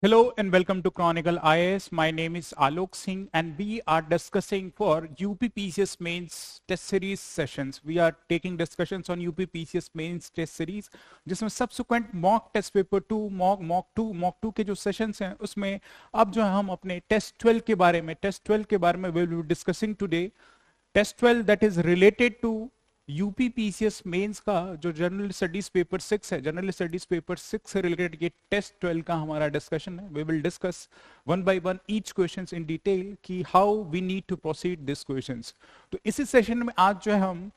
Hello and welcome to Chronicle IAS. My name is Alok Singh and we are discussing for UPPCS mains test series sessions. We are taking discussions on UPPCS mains test series जिसमें subsequent mock test paper 2, mock 2 के जो sessions हैं उसमें अब जो है हम अपने test 12 के बारे में we will be discussing today. Test 12 that is related to UPPCS mains का जो जनरल स्टडीज पेपर 6 है, जनरल स्टडीज पेपर 6 से रिलेटेड ये टेस्ट 12 का हमारा डिस्कशन है. We will discuss one by one each questions in detail कि how we need to proceed this questions. तो इसी सेशन में आज जो है हम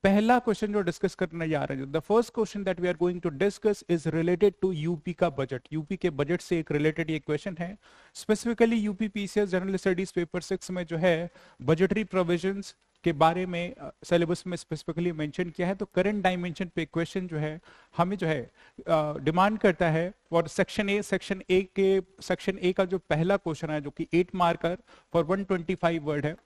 पहला क्वेश्चन जो डिस्कस करने जा रहे हैं, the first question that we are going to discuss is related to UP का बजट. यूपी के बजट से एक रिलेटेड ये क्वेश्चन है. Specifically UPPCS general studies paper 6 में जो है बजटरी प्रोविजंस के बारे में सिलेबस में स्पेसिफिकली मेंशन किया है. तो करंट डायमेंशन पे क्वेश्चन जो है हमें जो है डिमांड करता है फॉर सेक्शन ए का जो पहला क्वेश्चन है जो कि 8 मार्कर फॉर 125 वर्ड है.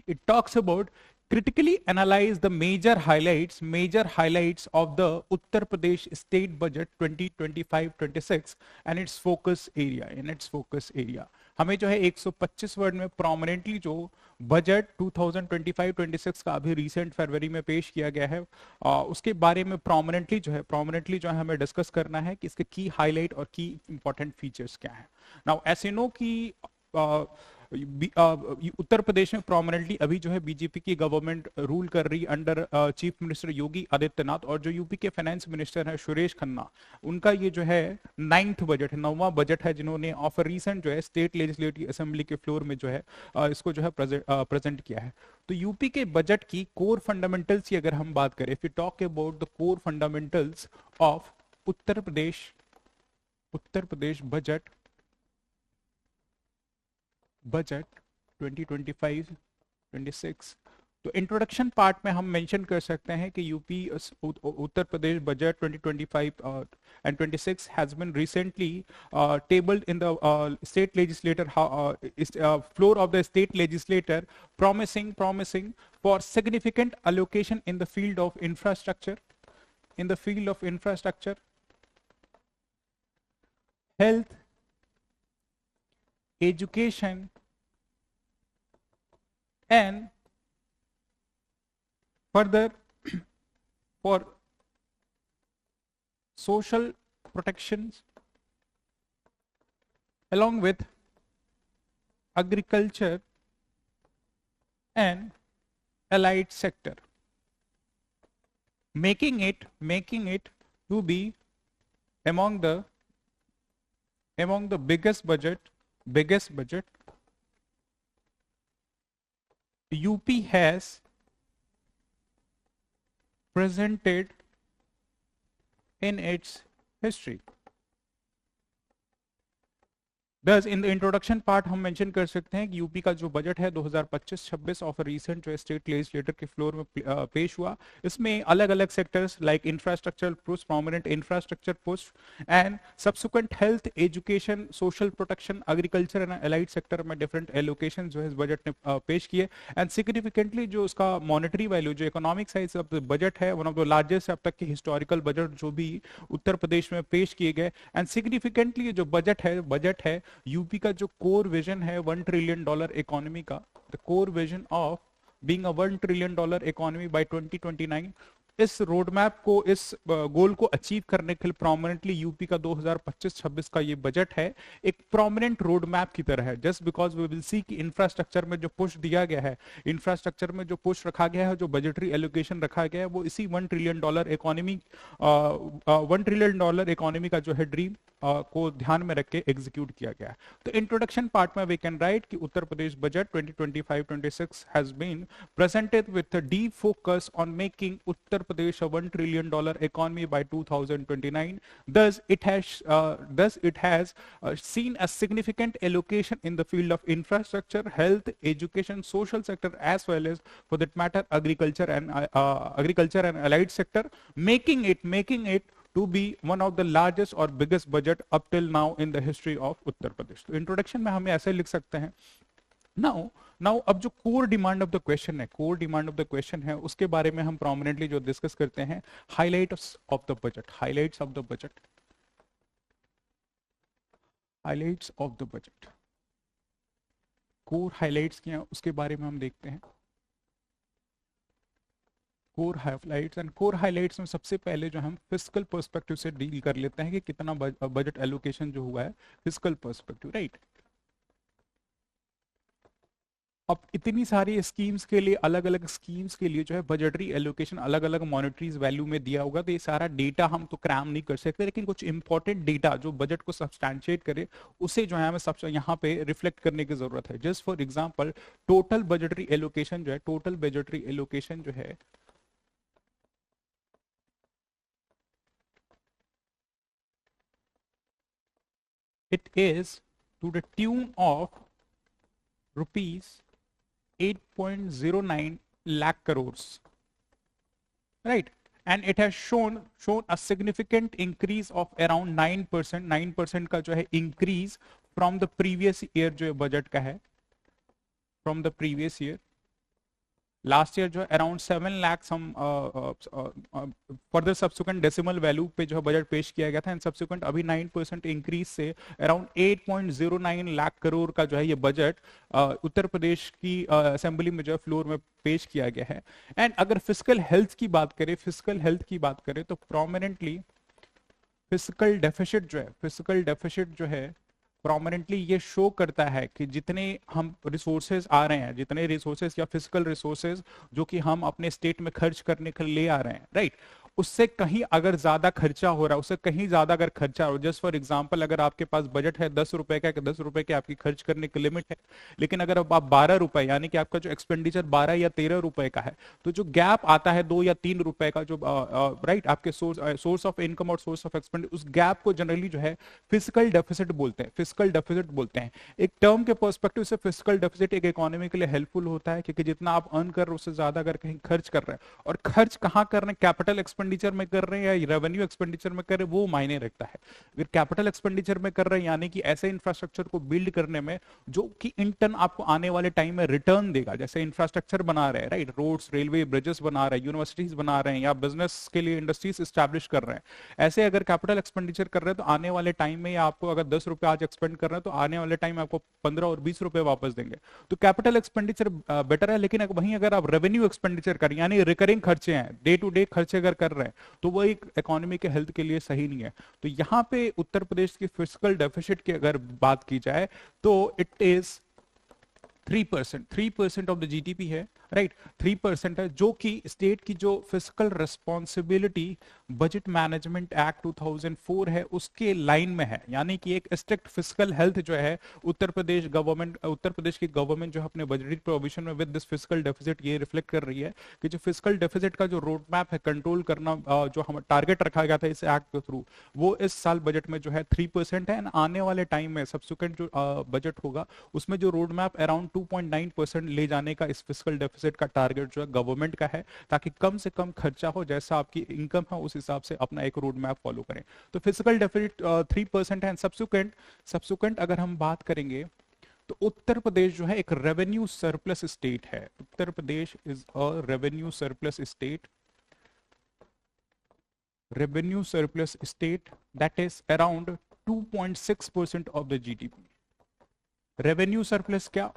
It talks about critically analyze the major highlights of the Uttar Pradesh state budget 2025-26 and its focus area. हमें जो है 125 वर्ड में प्रोमिनेंटली जो बजट 2025-26 का अभी रिसेंट फरवरी में पेश किया गया है उसके बारे में प्रोमिनेंटली जो है हमें डिस्कस करना है कि इसके की हाईलाइट और की इंपॉर्टेंट फीचर्स क्या है. नाउ ऐसे नो की उत्तर प्रदेश में प्रोमिनेंटली अभी जो है बीजेपी की गवर्नमेंट रूल कर रही under chief minister Yogi Adityanath, और जो यूपी के फाइनेंस मिनिस्टर है सुरेश खन्ना, उनका ये जो है 9वां बजट है जिन्होंने ऑफ रीसेंट जो है स्टेट लेजिस्लेटिव असेंबली के फ्लोर में जो है इसको जो है प्रेजेंट किया है. तो यूपी के बजट की कोर फंडामेंटल्स की अगर हम बात करें, if you talk about the core fundamentals of Uttar Pradesh budget 2025-26, तो इंट्रोडक्शन पार्ट में हम मेंशन कर सकते हैं कि UP Uttar Pradesh budget 2025 and 26 has been recently tabled in the state legislator floor of the state legislature, promising for significant allocation in the field of infrastructure, health, education and further for social protections along with agriculture and allied sector, making it to be among the biggest budget UP has presented in its history. Thus, in the introduction part हम mention कर सकते हैं कि UP का जो budget है 2025-26 of recent जो state legislator के फ्लोर में पेश हुआ, इसमें अलग अलग sectors like infrastructure post, prominent infrastructure post and subsequent health, education, social protection, agriculture and allied sector में डिफरेंट एलोकेशन जो है इस बजट ने पेश किए. एंड सिग्निफिकेंटली जो उसका मॉनेटरी वैल्यू, जो economic size of the budget है, वन ऑफ द लार्जेस्ट अब तक के हिस्टोरिकल बजट जो भी उत्तर प्रदेश में पेश किए गए. एंड सिग्निफिकेंटली जो बजट है यूपी का जो कोर विजन है $1 ट्रिलियन इकोनॉमी का, the core vision of being a $1 trillion economy bye 2029, इस रोड मैप को, इस गोल को अचीव करने के लिए प्रोमिनेंटली यूपी का 2025-26 का ये बजट है एक प्रोमिनेंट रोड मैप की तरह है. Just because we will see कि इंफ्रास्ट्रक्चर में जो पुश दिया गया है, इंफ्रास्ट्रक्चर में जो पुश रखा गया है, जो बजटरी एलोकेशन रखा गया है, वो इसी $1 ट्रिलियन इकोनॉमी का जो है ड्रीम को ध्यान में रख के एग्जीक्यूट किया गया है. तो इंट्रोडक्शन पार्ट में वी कैन राइट कि Uttar Pradesh budget 2025-26 has been presented with a deep focus on making Uttar Pradesh a $1 trillion economy by 2029. Thus, it has seen a significant allocation in the field of infrastructure, health, education, social sector, as well as, for that matter, agriculture and allied sector, making it to be one of the largest or biggest budget up till now in the history of Uttar Pradesh. तो introduction में हम ऐसे लिख सकते हैं. Now अब जो core demand of the question है उसके बारे में हम प्रोमिनेंटली जो डिस्कस करते हैं, highlights of the budget. Highlights of the budget, core highlights क्या है उसके बारे में हम देखते हैं। Core highlights, and core highlights में सबसे पहले जो हम फिस्कल पर्सपेक्टिव से डील कर लेते हैं कि कितना बजट एलोकेशन जो हुआ है फिस्कल पर्सपेक्टिव, राइट। अब इतनी सारी स्कीम्स के लिए, अलग अलग स्कीम्स के लिए जो है बजटरी एलोकेशन अलग अलग मॉनेटरीज वैल्यू में दिया होगा, तो ये सारा डेटा हम तो क्रैम नहीं कर सकते, लेकिन कुछ इंपॉर्टेंट डेटा जो बजट को सब्सटैंशिएट करे उसे जो है हमें सब यहाँ पे रिफ्लेक्ट करने की जरूरत है। Just for example total budgetary allocation जो है, टोटल बजटरी एलोकेशन जो है it is to the tune of rupees 8.09 lakh crores, right? And it has shown a significant increase of around 9%, 9% का जो है increase from the previous year जो है budget का है, from the previous year। Last year जो है around 7 lakh सम further subsequent decimal value पे जो है बजट पेश किया गया था, एंड सब्सिक्वेंट अभी 9% इंक्रीज से अराउंड 8.09 लाख करोड़ का जो है ये बजट उत्तर प्रदेश की असेंबली में जो है फ्लोर में पेश किया गया है। एंड अगर फिजिकल हेल्थ की बात करें, फिजिकल हेल्थ की बात करें तो प्रोमिनेंटली फिजिकल डेफिसिट जो है, फिजिकल डेफिसिट जो है प्रोमिनेंटली ये शो करता है कि जितने हम रिसोर्सेज आ रहे हैं, जितने रिसोर्सेज या फिजिकल रिसोर्सेज जो कि हम अपने स्टेट में खर्च करने के लिए ले आ रहे हैं, राइट, उससे कहीं अगर ज्यादा खर्चा हो रहा है, उससे कहीं ज्यादा अगर खर्चा हो, जस्ट फॉर एग्जांपल अगर आपके पास बजट है 10 रुपए का, 10 रुपए की आपकी खर्च करने की लिमिट है, लेकिन अगर अब आप 12 रुपए यानी कि आपका जो एक्सपेंडिचर 12 या 13 रुपए का है, तो जो गैप आता है 2 या 3 रुपए का जो राइट आपके सोर्स ऑफ इनकम और सोर्स ऑफ एक्सपेंडिचर, उस गैप को जनरली जो है फिजिकल डेफिसिट बोलते हैं, फिजिकल डेफिसिट बोलते हैं। एक टर्म के पर्सपेक्टिव से फिजिकल डेफिसिट एक इकोनॉमी के लिए हेल्पफुल होता है, क्योंकि जितना आप अर्न कर रहे हो उससे ज्यादा अगर कहीं खर्च कर रहे हैं, और खर्च कहां कर रहे हैं, कैपिटल एक्सपेंडिचर में कर रहे हैं या रेवेन्यू एक्सपेंडिचर में कर रहे हैं, वो मायने रखता है। अगर कैपिटल एक्सपेंडिचर में कर रहे हैं यानी कि ऐसे इंफ्रास्ट्रक्चर को बिल्ड करने में जो कि इन टर्न आपको आने वाले टाइम में रिटर्न देगा, जैसे इंफ्रास्ट्रक्चर बना रहे हैं, राइट, रोड्स, रेलवे, ब्रिजेस बना रहे हैं, यूनिवर्सिटीज बना रहे हैं, या बिजनेस के लिए इंडस्ट्रीज स्टैब्लिश कर रहे हैं, ऐसे अगर कैपिटल एक्सपेंडिचर कर रहे हैं तो आने वाले टाइम में आपको अगर 10 रुपए आज एक्सपेंड कर रहे हैं तो आने वाले टाइम में आपको 15 और 20 रुपए वापस देंगे। तो कैपिटल एक्सपेंडिचर बेटर है, लेकिन वहीं अगर आप रेवेन्यू एक्सपेंडिचर करें यानी रिकरिंग खर्चे हैं, डे टू डे खर्चे अगर कर रहे हैं, तो वो एक इकोनॉमी के हेल्थ के लिए सही नहीं है। तो यहाँ पे उत्तर प्रदेश की फिजिकल डेफिसिट की अगर बात की जाए तो it is 3%, 3% of the GDP है, राइट, 3% है, जो कि स्टेट की जो physical responsibility budget management act 2004 है उसके लाइन में है। यानी कि एक स्ट्रिक्ट फिजिकल हेल्थ जो है उत्तर प्रदेश की गवर्नमेंट जो है अपने बजटरी प्रोविजन में विद दिस फिजिकल डेफिसिट ये रिफ्लेक्ट कर रही है कि जो फिजिकल डेफिसिट का जो रोड मैप है कंट्रोल करना, जो हम टारगेट रखा गया था इस एक्ट के थ्रू, वो इस साल बजट में जो है 3% है, आने वाले टाइम में सब्सिक्वेंट जो बजट होगा उसमें जो रोड मैप अराउंड 2.9% ले जाने का इस फिजिकल डेफिसिट का टारगेट जो है गवर्नमेंट का है, ताकि कम से कम खर्चा हो, जैसा आपकी इनकम है उस हिसाब से अपना एक रोड मैप फॉलो करें। तो फिजिकल डेफिसिट 3% है। सब्सिक्वेंट अगर हम बात करेंगे तो उत्तर प्रदेश जो है एक रेवेन्यू सरप्लस स्टेट है। Uttar Pradesh is a revenue surplus state, revenue surplus state that is around 2.6% of the GDP. Revenue surplus क्या,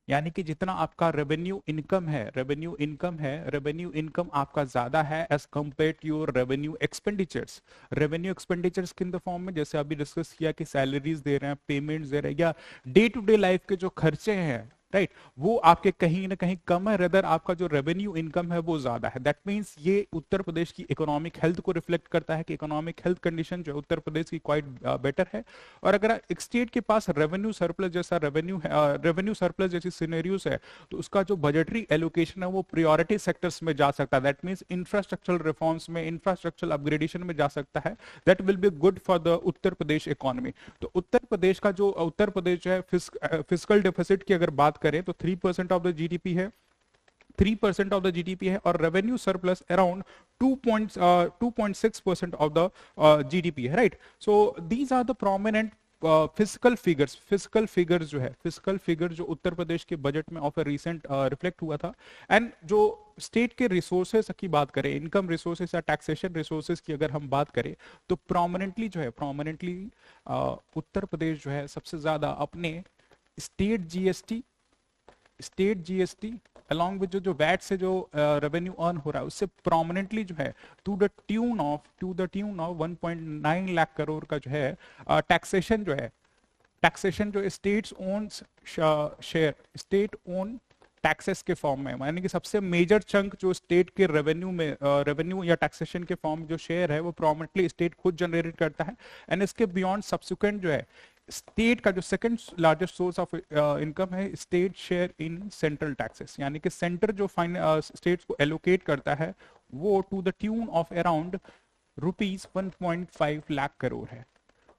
यानी कि जितना आपका रेवेन्यू इनकम है, रेवेन्यू इनकम आपका ज्यादा है as compare to your revenue expenditures. Revenue expenditures किन द फॉर्म में, जैसे अभी डिस्कस किया कि सैलरीज दे रहे हैं, पेमेंट्स दे रहे हैं, या डे टू डे लाइफ के जो खर्चे हैं, राइट, वो आपके कहीं ना कहीं कम है, रेदर आपका जो रेवेन्यू इनकम है वो ज्यादा है। दैट मींस ये उत्तर प्रदेश की इकोनॉमिक हेल्थ को रिफ्लेक्ट करता है कि इकोनॉमिक हेल्थ कंडीशन जो है उत्तर प्रदेश की क्वाइट बेटर है। और अगर एक स्टेट के पास रेवेन्यू सरप्लस जैसी सिनेरियोस है तो उसका जो बजटरी एलोकेशन है वो प्रायोरिटी सेक्टर्स में जा सकता है। दैट मींस इंफ्रास्ट्रक्चरल रिफॉर्म्स में, इंफ्रास्ट्रक्चरल अपग्रेडेशन में जा सकता है। That will be good for the Uttar Pradesh economy. तो उत्तर प्रदेश जो है फिजिकल डेफिसिट की अगर बात करें तो 3% ऑफ द जीडीपी है, 3% ऑफ द जीडीपी है, और revenue surplus around 2.6% of the GDP है, right. So these are the prominent physical figures जो है, फिजिकल फिगर जो उत्तर प्रदेश के बजट में ऑफ रिसेंट रिफ्लेक्ट हुआ था, एंड जो स्टेट के रिसोर्सेस की बात करें, इनकम रिसोर्सेस या टैक्सेशन रिसोर्सेस की अगर हम बात करें, तो प्रोमिनेंटली उत्तर प्रदेश जो है सबसे ज्यादा अपने स्टेट जीएसटी अलॉन्ग विद जो वैट से जो रेवेन्यू अर्न हो रहा है उससे प्रोमिनेंटली जो है to the tune of 1.9 lakh crore का जो है टैक्सेशन जो states own share, state own taxes के फॉर्म में, यानी कि सबसे मेजर चंक जो स्टेट के रेवेन्यू या टैक्सेशन के फॉर्म जो शेयर है वो प्रोमिनेंटली स्टेट खुद जनरेट करता है। एंड इसके बियॉन्ड सब्सिक्वेंट जो है स्टेट का जो second largest source of income है state share in central taxes, यानी कि सेंटर जो स्टेट्स को एलोकेट करता है वो to the tune of around rupees 1.5 lakh crore है।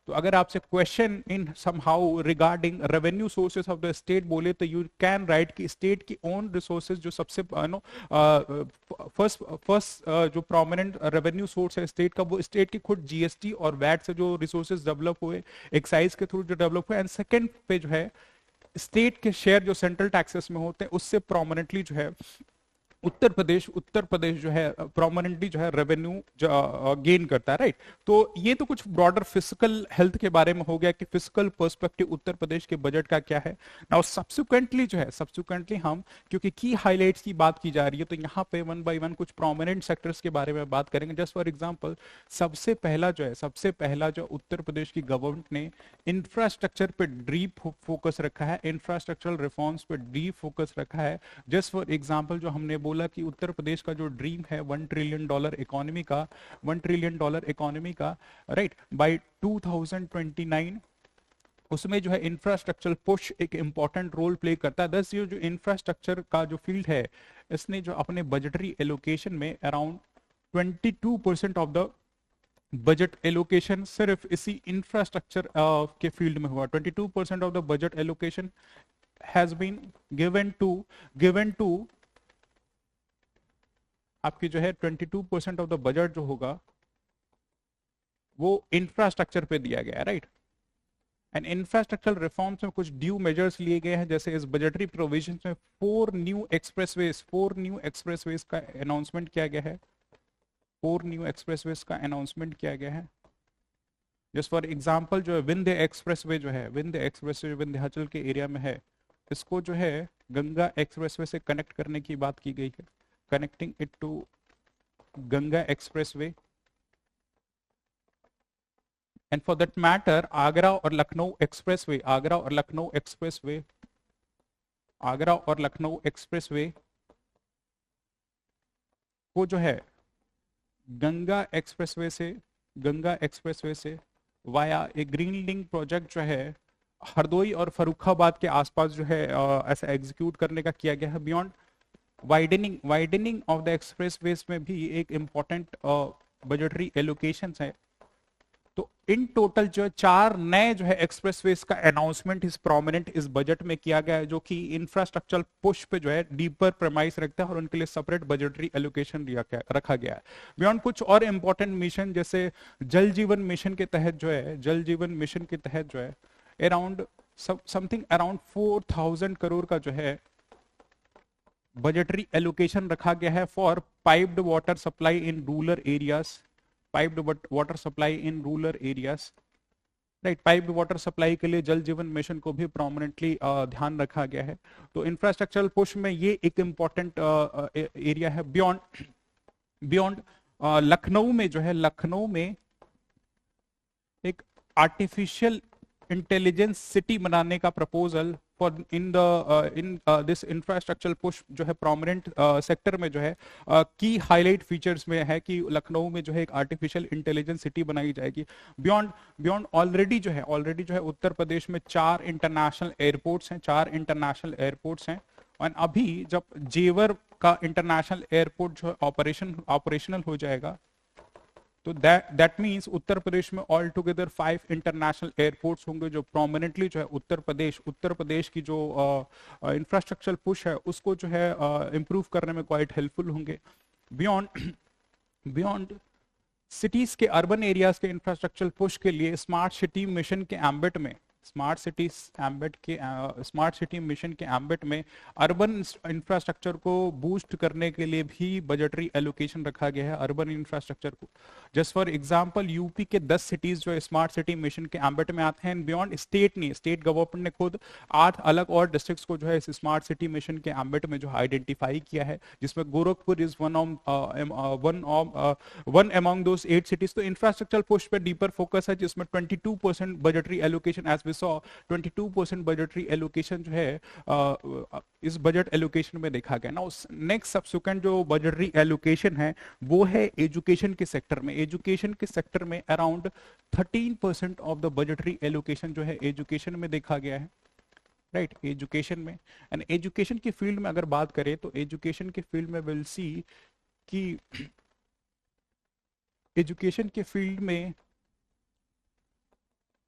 तो अगर आपसे question in somehow regarding revenue sources of the state बोले तो यू कैन राइट कि स्टेट की ओन रिसोर्सेज जो सबसे फर्स्ट जो प्रोमिनेंट रेवेन्यू सोर्स है स्टेट का वो स्टेट की खुद जीएसटी और वैट से जो रिसोर्सेज डेवलप हुए, एक्साइज के थ्रू जो डेवलप हुए, एंड सेकेंड पे जो है स्टेट के शेयर जो सेंट्रल टैक्सेस में होते हैं उससे प्रोमिनेंटली जो है उत्तर प्रदेश जो है प्रोमिनेंटली जो है रेवेन्यू गेन करता है, राइट। तो ये तो कुछ ब्रॉडर फिजिकल हेल्थ के बारे में हो गया कि फिजिकल पर्सपेक्टिव उत्तर प्रदेश के बजट का क्या है। नाउ सब्सिक्वेंटली हम क्योंकि की हाइलाइट्स की बात की जा रही है तो यहाँ पे वन बाय वन कुछ प्रोमिनेंट सेक्टर्स के बारे में बात करेंगे। जस्ट फॉर एग्जांपल सबसे पहला जो उत्तर प्रदेश की गवर्नमेंट ने इंफ्रास्ट्रक्चर पे डीप फोकस रखा है, इंफ्रास्ट्रक्चरल रिफॉर्म्स पे डीप फोकस रखा है। जस्ट फॉर एग्जांपल जो हमने बोला कि उत्तर प्रदेश का जो ड्रीम है $1 ट्रिलियन इकोनॉमी का राइट बाय 2029, उसमें जो है इंफ्रास्ट्रक्चर पुश एक इंपॉर्टेंट रोल प्ले करता है। दस ये जो इंफ्रास्ट्रक्चर का जो फील्ड है इसने जो अपने बजटरी एलोकेशन में around 22% of the budget allocation सिर्फ इसी इंफ्रास्ट्रक्चर के फील्ड में हुआ। 22% of the budget allocation has been given to आपकी जो है 22% ऑफ द बजट जो होगा वो इंफ्रास्ट्रक्चर पे दिया गया है, राइट। एंड इंफ्रास्ट्रक्चर रिफॉर्म्स में कुछ ड्यू मेजर्स लिए गए हैं, जैसे इस बजटरी प्रोविजन में 4 न्यू एक्सप्रेसवेज का अनाउंसमेंट किया गया है। 4 न्यू एक्सप्रेसवेज का अनाउंसमेंट किया गया है। जस्ट फॉर एग्जांपल जो है विंध्य एक्सप्रेसवे विंध्याचल के एरिया में है, इसको जो है गंगा एक्सप्रेसवे से कनेक्ट करने की बात की गई है, connecting it to Ganga expressway. And for that matter Agra और लखनऊ एक्सप्रेसवे को जो है गंगा एक्सप्रेसवे से वाया एक ग्रीन लिंक प्रोजेक्ट जो है हरदोई और फरुखाबाद के आसपास जो है ऐसा एग्जीक्यूट करने का किया गया है। Beyond widening of the expressways में भी एक इंपॉर्टेंट बजटरी एलोकेशंस है। तो इन टोटल जो 4 नए जो है एक्सप्रेसवेज का अनाउंसमेंट इस प्रोमिनेंट इस बजट में किया गया है, जो कि इंफ्रास्ट्रक्चर पुश पे जो है डीपर प्रेमाइस रखता है और उनके लिए सेपरेट बजटरी एलोकेशन रखा गया है। बियॉन्ड कुछ और इंपॉर्टेंट मिशन जैसे जल जीवन मिशन के तहत जो है अराउंड समथिंग अराउंड 4000 करोड़ का जो है बजटरी एलोकेशन रखा गया है for piped water supply in rural areas, right. Piped water supply के लिए जल जीवन मिशन को भी प्रोमिनेंटली ध्यान रखा गया है। तो इंफ्रास्ट्रक्चरल पुश में ये एक इंपॉर्टेंट एरिया है। बियॉन्ड लखनऊ में एक आर्टिफिशियल इंटेलिजेंस सिटी बनाने का proposal for in this infrastructure push जो है प्रोमिनेंट सेक्टर में जो है की हाईलाइट फीचर्स में है कि लखनऊ में जो है एक आर्टिफिशियल इंटेलिजेंस सिटी बनाई जाएगी। बियॉन्ड ऑलरेडी जो है उत्तर प्रदेश में 4 इंटरनेशनल एयरपोर्ट्स हैं और अभी जब जेवर का इंटरनेशनल एयरपोर्ट जो है ऑपरेशनल हो जाएगा तो दैट मींस उत्तर प्रदेश में ऑल टुगेदर 5 इंटरनेशनल एयरपोर्ट्स होंगे जो प्रोमिनेंटली जो है उत्तर प्रदेश की जो इंफ्रास्ट्रक्चर पुश है उसको जो है इंप्रूव करने में क्वाइट हेल्पफुल होंगे। बियॉन्ड सिटीज के अर्बन एरियाज के इंफ्रास्ट्रक्चर पुश के लिए स्मार्ट सिटी मिशन के एम्बिट में स्मार्ट सिटी मिशन के एम्बिट में अर्बन इंफ्रास्ट्रक्चर को बूस्ट करने के लिए भी बजटरी एलोकेशन रखा गया है अर्बन इंफ्रास्ट्रक्चर को। जस्ट फॉर एग्जांपल यूपी के 10 सिटीज जो स्मार्ट सिटी मिशन के एम्बिट में आते हैं, बियॉन्ड स्टेट नहीं, स्टेट गवर्नमेंट ने खुद 8 अलग और डिस्ट्रिक्ट्स को जो है इस स्मार्ट सिटी मिशन के एम्बिट में जो आइडेंटिफाई किया है, जिसमें Gorakhpur is one among those 8 cities. तो इंफ्रास्ट्रक्चर पुश पे डीपर फोकस है, जिसमें 22% budgetary allocation, as we saw 22% budgetary allocation जो है इस बजट एलोकेशन में देखा गया ना। नेक्स्ट सब्सिक्वेंट जो बजटरी एलोकेशन है वो है एजुकेशन के सेक्टर में। एजुकेशन के सेक्टर में around 13% of the budgetary allocation जो है एजुकेशन में देखा गया है, राइट, एजुकेशन में। एंड एजुकेशन की फील्ड में अगर बात करें तो एजुकेशन के फील्ड में विल सी कि एजुकेशन के फील्ड में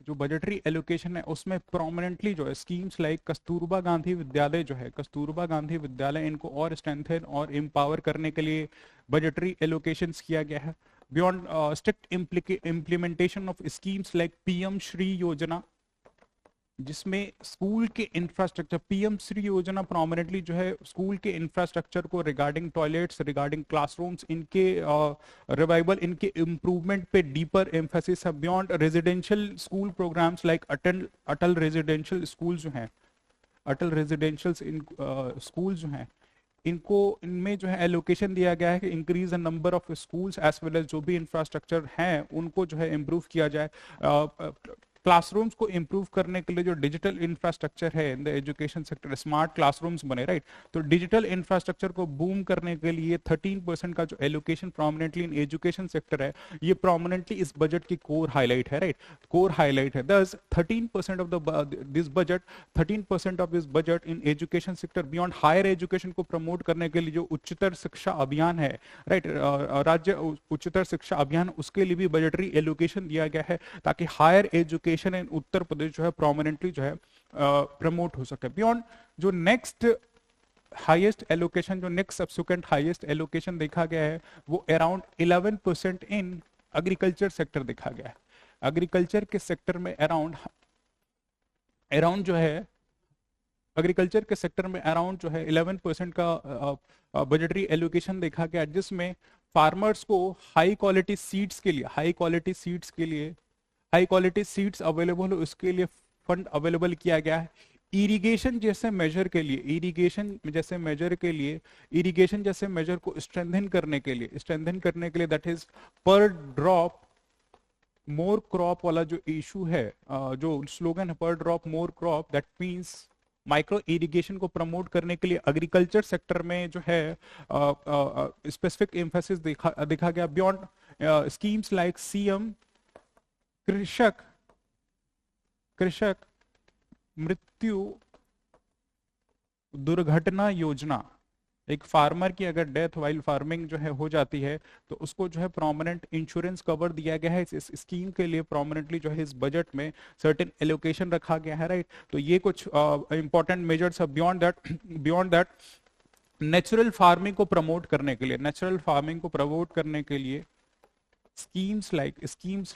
जो बजटरी एलोकेशन है उसमें प्रोमिनेंटली जो है स्कीम्स लाइक कस्तूरबा गांधी विद्यालय जो है, कस्तूरबा गांधी विद्यालय, इनको और स्ट्रेंथन और एम्पावर करने के लिए बजटरी एलोकेशंस किया गया है। Beyond strict implementation of schemes like PM Shri योजना, जिसमें स्कूल के इंफ्रास्ट्रक्चर, पीएम श्री योजना प्रोमिनेंटली जो है स्कूल के इंफ्रास्ट्रक्चर को रिगार्डिंग टॉयलेट्स, रिगार्डिंग क्लासरूम्स, इनके रिवाइवल, इनके इम्प्रूवमेंट पे डीपर एम्फेसिस है। Beyond residential school programmes like Atal residential school जो हैं, अटल रेजिडेंशियल स्कूल जो हैं, इनको, इनमें जो है एलोकेशन दिया गया है कि increase the number of schools as well as जो भी इंफ्रास्ट्रक्चर हैं उनको जो है इम्प्रूव किया जाए। क्लासरूम्स को इंप्रूव करने के लिए जो डिजिटल इंफ्रास्ट्रक्चर है in the education sector, smart classrooms बने, राइट। तो डिजिटल इंफ्रास्ट्रक्चर को बूम करने के लिए 13% का जो allocation prominently in education sector है, ये प्रोमिनेंटली इस बजट की कोर हाईलाइट है, राइट, कोर हाईलाइट है। This 13% of this budget, 13% of this budget in education sector. Beyond higher education को प्रमोट करने के लिए जो उच्चतर शिक्षा अभियान है, राइट, राज्य उच्चतर शिक्षा अभियान, उसके लिए भी बजटरी एलोकेशन दिया गया है ताकि higher education in Uttar Pradesh जो है प्रोमिनेंटली जो है प्रमोट हो सके। बियॉन्ड जो नेक्स्ट हाईएस्ट एलोकेशन, जो नेक्स्ट सब्सिक्वेंट हाईएस्ट एलोकेशन देखा गया है वो अराउंड 11% इन एग्रीकल्चर सेक्टर देखा गया है। एग्रीकल्चर के सेक्टर में अराउंड जो है एग्रीकल्चर के सेक्टर में अराउंड जो है 11% का बजटरी एलोकेशन देखा गया, जिसमें फार्मर्स को हाई क्वालिटी सीड्स के लिए, हाई क्वालिटी सीड्स अवेलेबल हो उसके लिए फंड अवेलेबल किया गया है। इरिगेशन जैसे मेजर को स्ट्रेंथन करने के लिए दैट इज पर ड्रॉप मोर क्रॉप वाला जो इशू है, जो स्लोगन है पर drop more crop, that means micro irrigation को प्रमोट करने के लिए एग्रीकल्चर सेक्टर में जो है स्पेसिफिक एम्फेसिस देखा गया। बियॉन्ड स्कीम्स लाइक सीएम कृषक मृत्यु दुर्घटना योजना, एक फार्मर की अगर डेथ वाइल फार्मिंग जो है हो जाती है तो उसको जो है प्रोमिनेंट इंश्योरेंस कवर दिया गया है। इस स्कीम के लिए प्रोमिनेंटली जो है इस बजट में सर्टेन एलोकेशन रखा गया है, राइट। तो ये कुछ इंपॉर्टेंट मेजर्स है। बियॉन्ड दैट नेचुरल फार्मिंग को प्रमोट करने के लिए स्कीम्स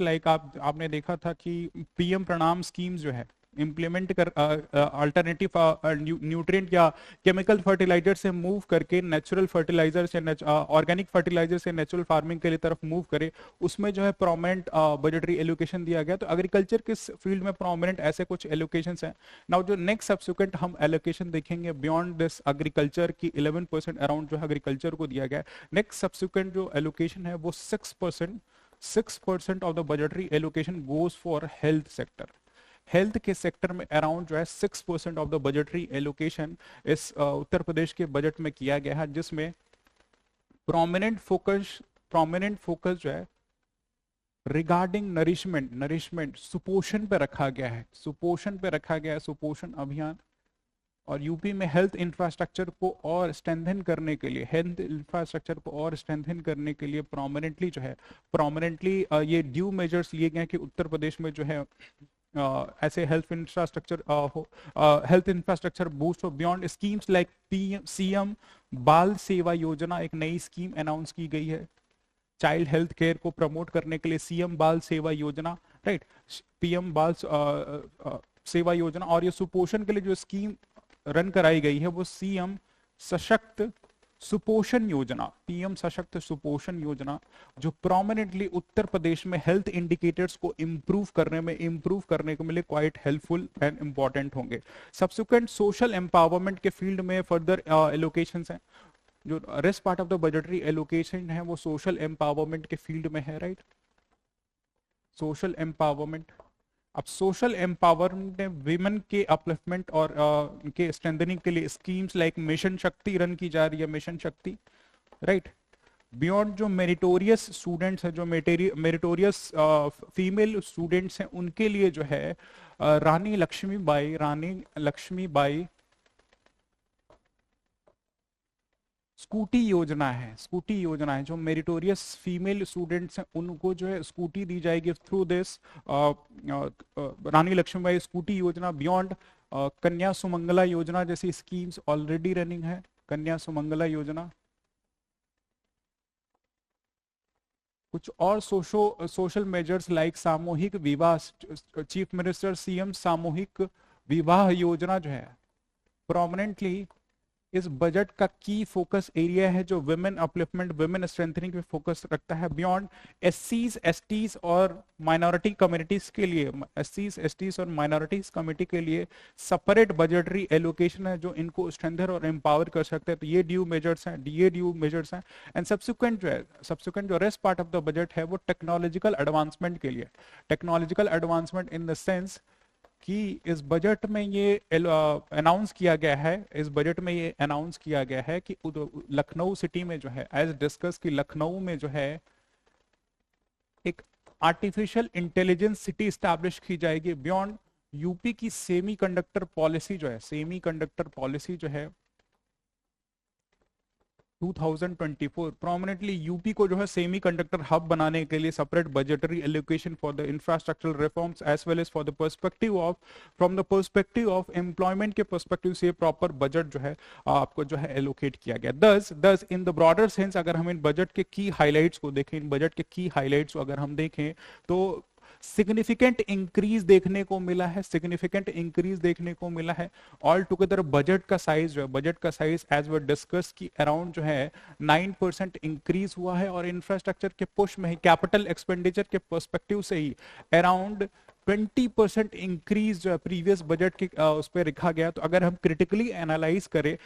लाइक आपने देखा था कि पीएम प्रणाम स्कीम्स जो है इम्प्लीमेंट कर अल्टरनेटिव न्यूट्रिएंट या केमिकल फर्टिलाइजर से मूव करके नेचुरल फर्टिलाइजर से, ऑर्गेनिक फर्टिलाइजर से नेचुरल फार्मिंग के लिए तरफ मूव करे, उसमें जो है प्रोमिनेंट बजटरी एलोकेशन दिया गया। तो एग्रीकल्चर के फील्ड में प्रोमिनेंट ऐसे कुछ एलोकेशन हैं। नाउ जो नेक्स्ट सब्सिक्वेंट हम एलोकेशन देखेंगे बियॉन्ड दिस एग्रीकल्चर की 11% अराउंड जो है एग्रीकल्चर को दिया गया। नेक्स्ट सब्सिक्वेंट जो एलोकेशन है वो 6% of the budgetary allocation goes for health sector. Health के सेक्टर में अराउंड जो है 6% ऑफ द बजटरी एलोकेशन इस उत्तर प्रदेश के बजट में किया गया है, जिसमें प्रोमिनेंट फोकस जो है रिगार्डिंग नरिशमेंट सुपोषण पे रखा गया है, सुपोषण अभियान। और यूपी में हेल्थ इंफ्रास्ट्रक्चर को और स्ट्रेंथन करने के लिए प्रोमिनेंटली ये ड्यू मेजर्स लिए गए कि उत्तर प्रदेश में जो है ऐसे हेल्थ इंफ्रास्ट्रक्चर बूस्ट हो। बियॉन्ड स्कीम्स लाइक सीएम बाल सेवा योजना, एक नई स्कीम अनाउंस की गई है। चाइल्ड हेल्थ केयर को प्रमोट करने के लिए सीएम बाल सेवा योजना, राइट, पीएम बाल सेवा योजना, और ये सुपोषण के लिए जो स्कीम रन कराई गई है वो सीएम सशक्त सुपोषण योजना, पीएम सशक्त सुपोषण योजना, जो प्रोमिनेंटली उत्तर प्रदेश में हेल्थ इंडिकेटर्स को इम्प्रूव करने के लिए क्वाइट हेल्पफुल एंड इंपॉर्टेंट होंगे। सब्सिक्वेंट सोशल एम्पावरमेंट के फील्ड में फर्दर एलोकेशंस हैं, जो rest part of the budgetary allocation है वो सोशल एम्पावरमेंट के फील्ड में है, राइट, सोशल एम्पावरमेंट। अब सोशल एम्पावरमेंट में विमेन के अपलिफ्टमेंट और के स्ट्रेंथनिंग के लिए स्कीम्स लाइक मिशन शक्ति रन की जा रही है, मिशन शक्ति, राइट। बियॉन्ड जो मेरिटोरियस स्टूडेंट्स हैं, जो मेरिटोरियस फीमेल स्टूडेंट्स हैं, उनके लिए जो है रानी लक्ष्मीबाई स्कूटी योजना है, स्कूटी योजना है। जो मेरिटोरियस फीमेल स्टूडेंट्स हैं उनको जो है स्कूटी दी जाएगी through this Rani Lakshmibai scooty योजना। बियॉन्ड कन्या सुमंगला योजना जैसी स्कीम्स ऑलरेडी रनिंग है, कन्या सुमंगला योजना। कुछ और सोशल मेजर्स लाइक सामूहिक विवाह, चीफ मिनिस्टर सीएम सामूहिक विवाह योजना जो है प्रोमिनेंटली इस बजट का की फोकस एरिया है, जो विमेन अपलिफ्टमेंट, विमेन स्ट्रेंथनिंग पे फोकस रखता है। बियॉन्ड एससीज, एसटीज और माइनॉरिटी कम्युनिटीज के लिए, एससीज, एसटीज और माइनॉरिटीज कम्युनिटी के लिए सेपरेट बजटरी एलोकेशन है जो इनको स्ट्रेंथन और एम्पावर कर सकते हैं। तो ये ड्यू मेजर्स हैं, एंड सब्सिक्वेंट जो rest part of the budget है वो टेक्नोलॉजिकल एडवांसमेंट के लिए, technological advancement in the sense कि इस बजट में ये अनाउंस किया गया है, इस बजट में ये अनाउंस किया गया है कि लखनऊ सिटी में जो है, एज डिस्कस कि लखनऊ में जो है एक आर्टिफिशियल इंटेलिजेंस सिटी स्टैब्लिश की जाएगी। बियॉन्ड यूपी की सेमीकंडक्टर पॉलिसी जो है, सेमीकंडक्टर पॉलिसी जो है 2024 प्रोमिनेंटली यूपी को जो है सेमीकंडक्टर हब बनाने के लिए separate budgetary allocation for the infrastructural reforms as well as for the perspective of, from the perspective of employment के पर्सपेक्टिव से प्रॉपर बजट जो है आपको जो है एलोकेट किया गया। दस इन द ब्रॉडर सेंस अगर हम इन बजट के की हाईलाइट्स को देखें, इन बजट के की हाईलाइट्स को अगर हम देखें तो सिग्निफिकेंट इंक्रीज देखने को मिला है, सिग्निफिकेंट इंक्रीज देखने को मिला है। ऑल टुगेदर बजट का साइज जो है, बजट का साइज एज वे डिस्कस की अराउंड जो है 9% इंक्रीज हुआ है, और इंफ्रास्ट्रक्चर के पुश में ही, कैपिटल एक्सपेंडिचर के पर्सपेक्टिव से ही अराउंड 20% इंक्रीज जो है प्रीवियस बजट के उस पर रखा गया। तो अगर हम क्रिटिकली एनालाइज करें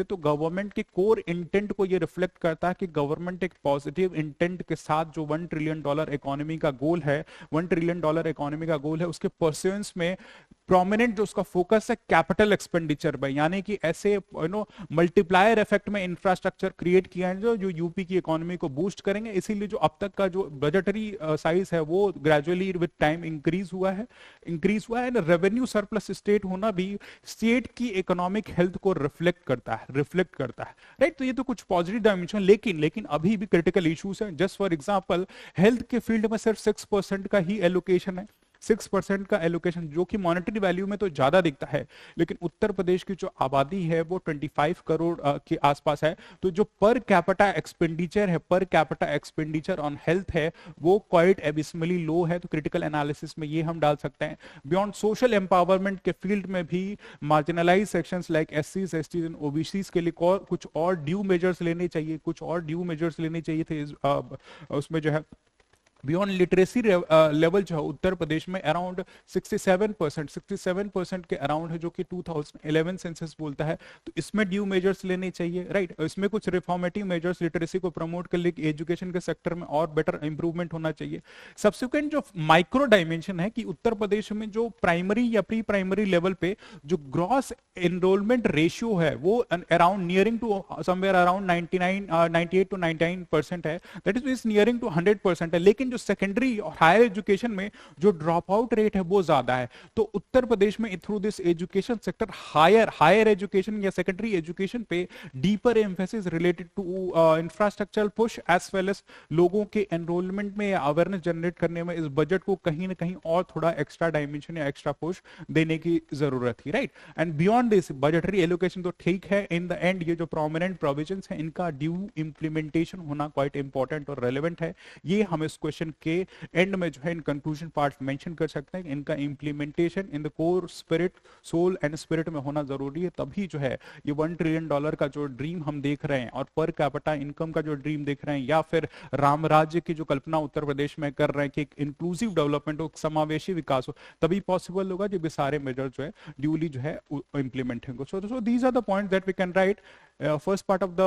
तो गवर्नमेंट के कोर इंटेंट को ये रिफ्लेक्ट करता है कि गवर्नमेंट एक पॉजिटिव इंटेंट के साथ जो $1 ट्रिलियन इकोनॉमी का गोल है, $1 ट्रिलियन इकोनॉमी का गोल है, उसके परस्यूएंस में प्रोमिनेंट जो उसका फोकस है कैपिटल एक्सपेंडिचर पे, यानी कि ऐसे मल्टीप्लायर इफेक्ट में इंफ्रास्ट्रक्चर क्रिएट किया है जो यूपी की इकोनॉमी को बूस्ट करेंगे। इसीलिए जो अब तक का जो बजटरी साइज है वो ग्रेजुअली विद टाइम इंक्रीज हुआ है एंड रेवेन्यू सरप्लस स्टेट होना भी स्टेट की इकोनॉमिक हेल्थ को रिफ्लेक्ट करता है, राइट। तो ये तो कुछ पॉजिटिव डायमेंशन, लेकिन अभी भी क्रिटिकल इश्यूज हैं। जस्ट फॉर एग्जांपल हेल्थ के फील्ड में सिर्फ 6% का ही एलोकेशन है, 6% का एलोकेशन, जो कि मॉनेटरी वैल्यू में तो ज्यादा दिखता है, लेकिन उत्तर प्रदेश की जो आबादी है वो 25 करोड़ के आसपास है। तो जो per capita expenditure on health है वो क्वाइट एबिसमली लो है। तो क्रिटिकल एनालिसिस में ये हम डाल सकते हैं। बियॉन्ड सोशल एम्पावरमेंट के फील्ड में भी मार्जिनलाइज सेक्शंस लाइक एससीज, एसटीज एंड ओबीसीज के लिए कुछ और ड्यू मेजर्स लेने चाहिए थे उसमें जो है। बियॉन्ड लिटरेसी लेवल जो है उत्तर प्रदेश में अराउंड 67% के अराउंड है, जो कि 2011 सेंसस बोलता है। तो इसमें ड्यू मेजर्स लेने चाहिए, राइट। इसमें कुछ रिफॉर्मेटिव मेजर्स लिटरेसी को प्रमोट कर लिए, एजुकेशन के सेक्टर में और बेटर इंप्रूवमेंट होना चाहिए। सब्सिक्वेंट जो माइक्रो डायमेंशन है कि उत्तर प्रदेश में जो प्राइमरी या प्री प्राइमरी लेवल पे जो ग्रॉस एनरोलमेंट रेशियो है वो around nearing to somewhere around 98 to 99% है, दैट इज नियरिंग टू 100% है। लेकिन जो सेकेंडरी और हायर एजुकेशन में जो ड्रॉप आउट रेट है वो ज्यादा है। तो उत्तर प्रदेश में through this education sector higher education या सेकेंडरी एजुकेशन पे deeper emphasis related to infrastructural push as well as लोगों के एनरोलमेंट में अवेयरनेस जनरेट करने में इस बजट को कहीं ना कहीं और थोड़ा एक्स्ट्रा डायमेंशन या एक्स्ट्रा पुश देने की जरूरत थी, right. And beyond this budgetary allocation तो ठीक है, इन द एंड ये जो प्रोमिनेंट प्रोविजंस है इनका ड्यू इंप्लीमेंटेशन होना क्वाइट इंपॉर्टेंट और रेलिवेंट है। ये हम इस क्वेश्चन के एंड में जो है इन कंक्लूजन पार्ट मेंशन कर सकते हैं। इनका implementation in the core spirit, soul and spirit में होना जरूरी है, तभी जो है ये $1 ट्रिलियन का जो ड्रीम हम देख रहे हैं और पर कैपिटा इनकम का जो ड्रीम देख रहे हैं या फिर राम राज्य की जो कल्पना उत्तर प्रदेश में कर रहे हैं कि एक इंक्लूसिव डेवलपमेंट हो, समावेशी विकास हो, तभी पॉसिबल होगा जब ये सारे मेजर जो है ड्यूली जो है इंप्लीमेंट होंगे। So these are the points that we can write. First part of the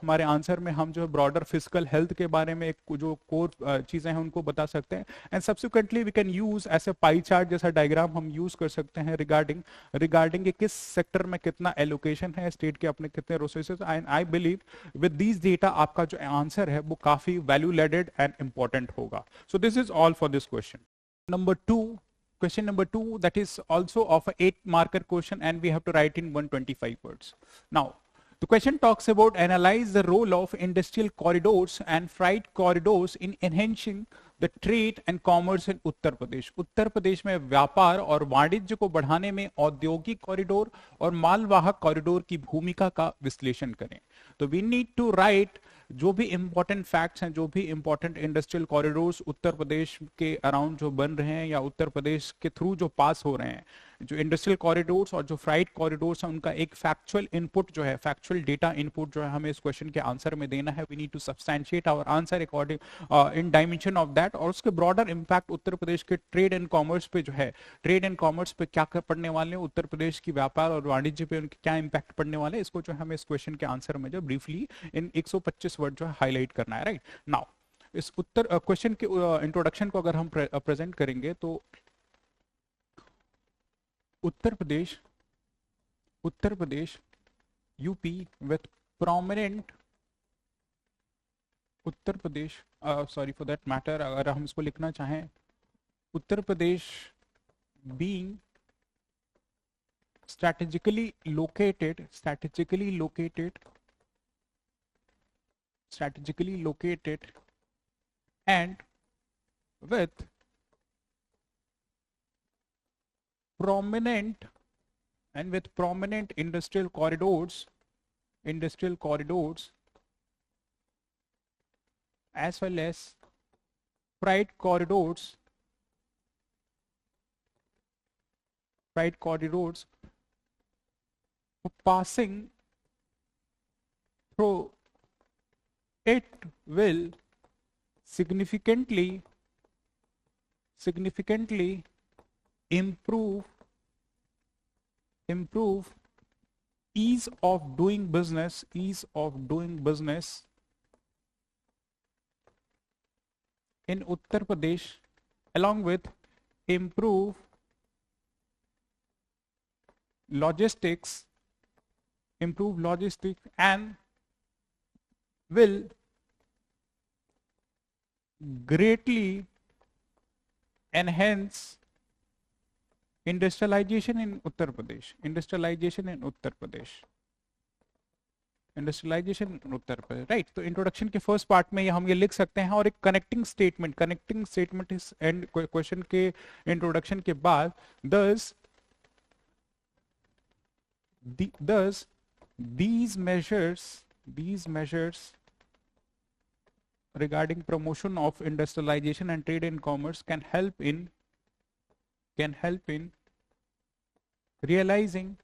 हमारे आंसर में हम जो है ब्रॉडर फिजिकल हेल्थ के बारे में एक जो कोर चीजें हैं उनको बता सकते हैं। And subsequently we can use ऐसे पाई चार्ट जैसा डायग्राम हम यूज कर सकते हैं रिगार्डिंग किस सेक्टर में कितना एलोकेशन है, स्टेट के अपने कितने resources. And I believe with these data आपका जो आंसर है वो काफी वैल्यू लेडेड एंड इंपॉर्टेंट होगा। सो this is all for this question number 2. Question number 2, that is also of a 8 marker question and we have to write in 125 words. Now, the question talks about analyze the role of industrial corridors and freight corridors in enhancing the trade and commerce in Uttar Pradesh. उत्तर प्रदेश में व्यापार और वाणिज्य को बढ़ाने में औद्योगिक corridor और मालवाहक कॉरिडोर की भूमिका का विश्लेषण करें। तो वी नीड टू राइट जो भी इंपॉर्टेंट फैक्ट्स हैं, जो भी इंपॉर्टेंट इंडस्ट्रियल कॉरिडोर्स उत्तर प्रदेश के अराउंड जो बन रहे हैं या उत्तर प्रदेश के थ्रू जो पास हो रहे हैं, जो इंडस्ट्रियल कॉरिडोर्स और जो फ्राइट कॉरिडोर्स हैं, उनका एक फैक्चुअल इनपुट जो है, फैक्चुअल डेटा इनपुट जो है हमें इस क्वेश्चन के आंसर में देना है। We need to substantiate our answer according in dimension of that, और उसके ब्रॉडर इंपैक्ट उत्तर प्रदेश के ट्रेड एंड कॉमर्स पे जो है, ट्रेड एंड कॉमर्स पे क्या पड़ने वाले हैं, उत्तर प्रदेश की व्यापार और वाणिज्य पे उनके क्या इंपैक्ट पड़ने वाले हैं, इसको जो हमें इस क्वेश्चन के आंसर में जो ब्रीफली इन 125 वर्ड जो है हाईलाइट करना है, राइट। नाउ इस उत्तर क्वेश्चन के इंट्रोडक्शन को अगर हम प्रेजेंट करेंगे तो Uttar Pradesh UP with prominent Uttar Pradesh, sorry for that matter, अगर हम इसको लिखना चाहें, Uttar Pradesh being strategically located and with prominent industrial corridors as well as freight corridors passing through it will significantly improve ease of doing business in Uttar Pradesh, along with improve logistics and will greatly enhance industrialization in Uttar Pradesh, right. तो introduction के first part में हम ये लिख सकते हैं, और एक कनेक्टिंग स्टेटमेंट इस एंड क्वेश्चन के इंट्रोडक्शन के बाद thus these measures regarding promotion of industrialization and trade and commerce can help in realizing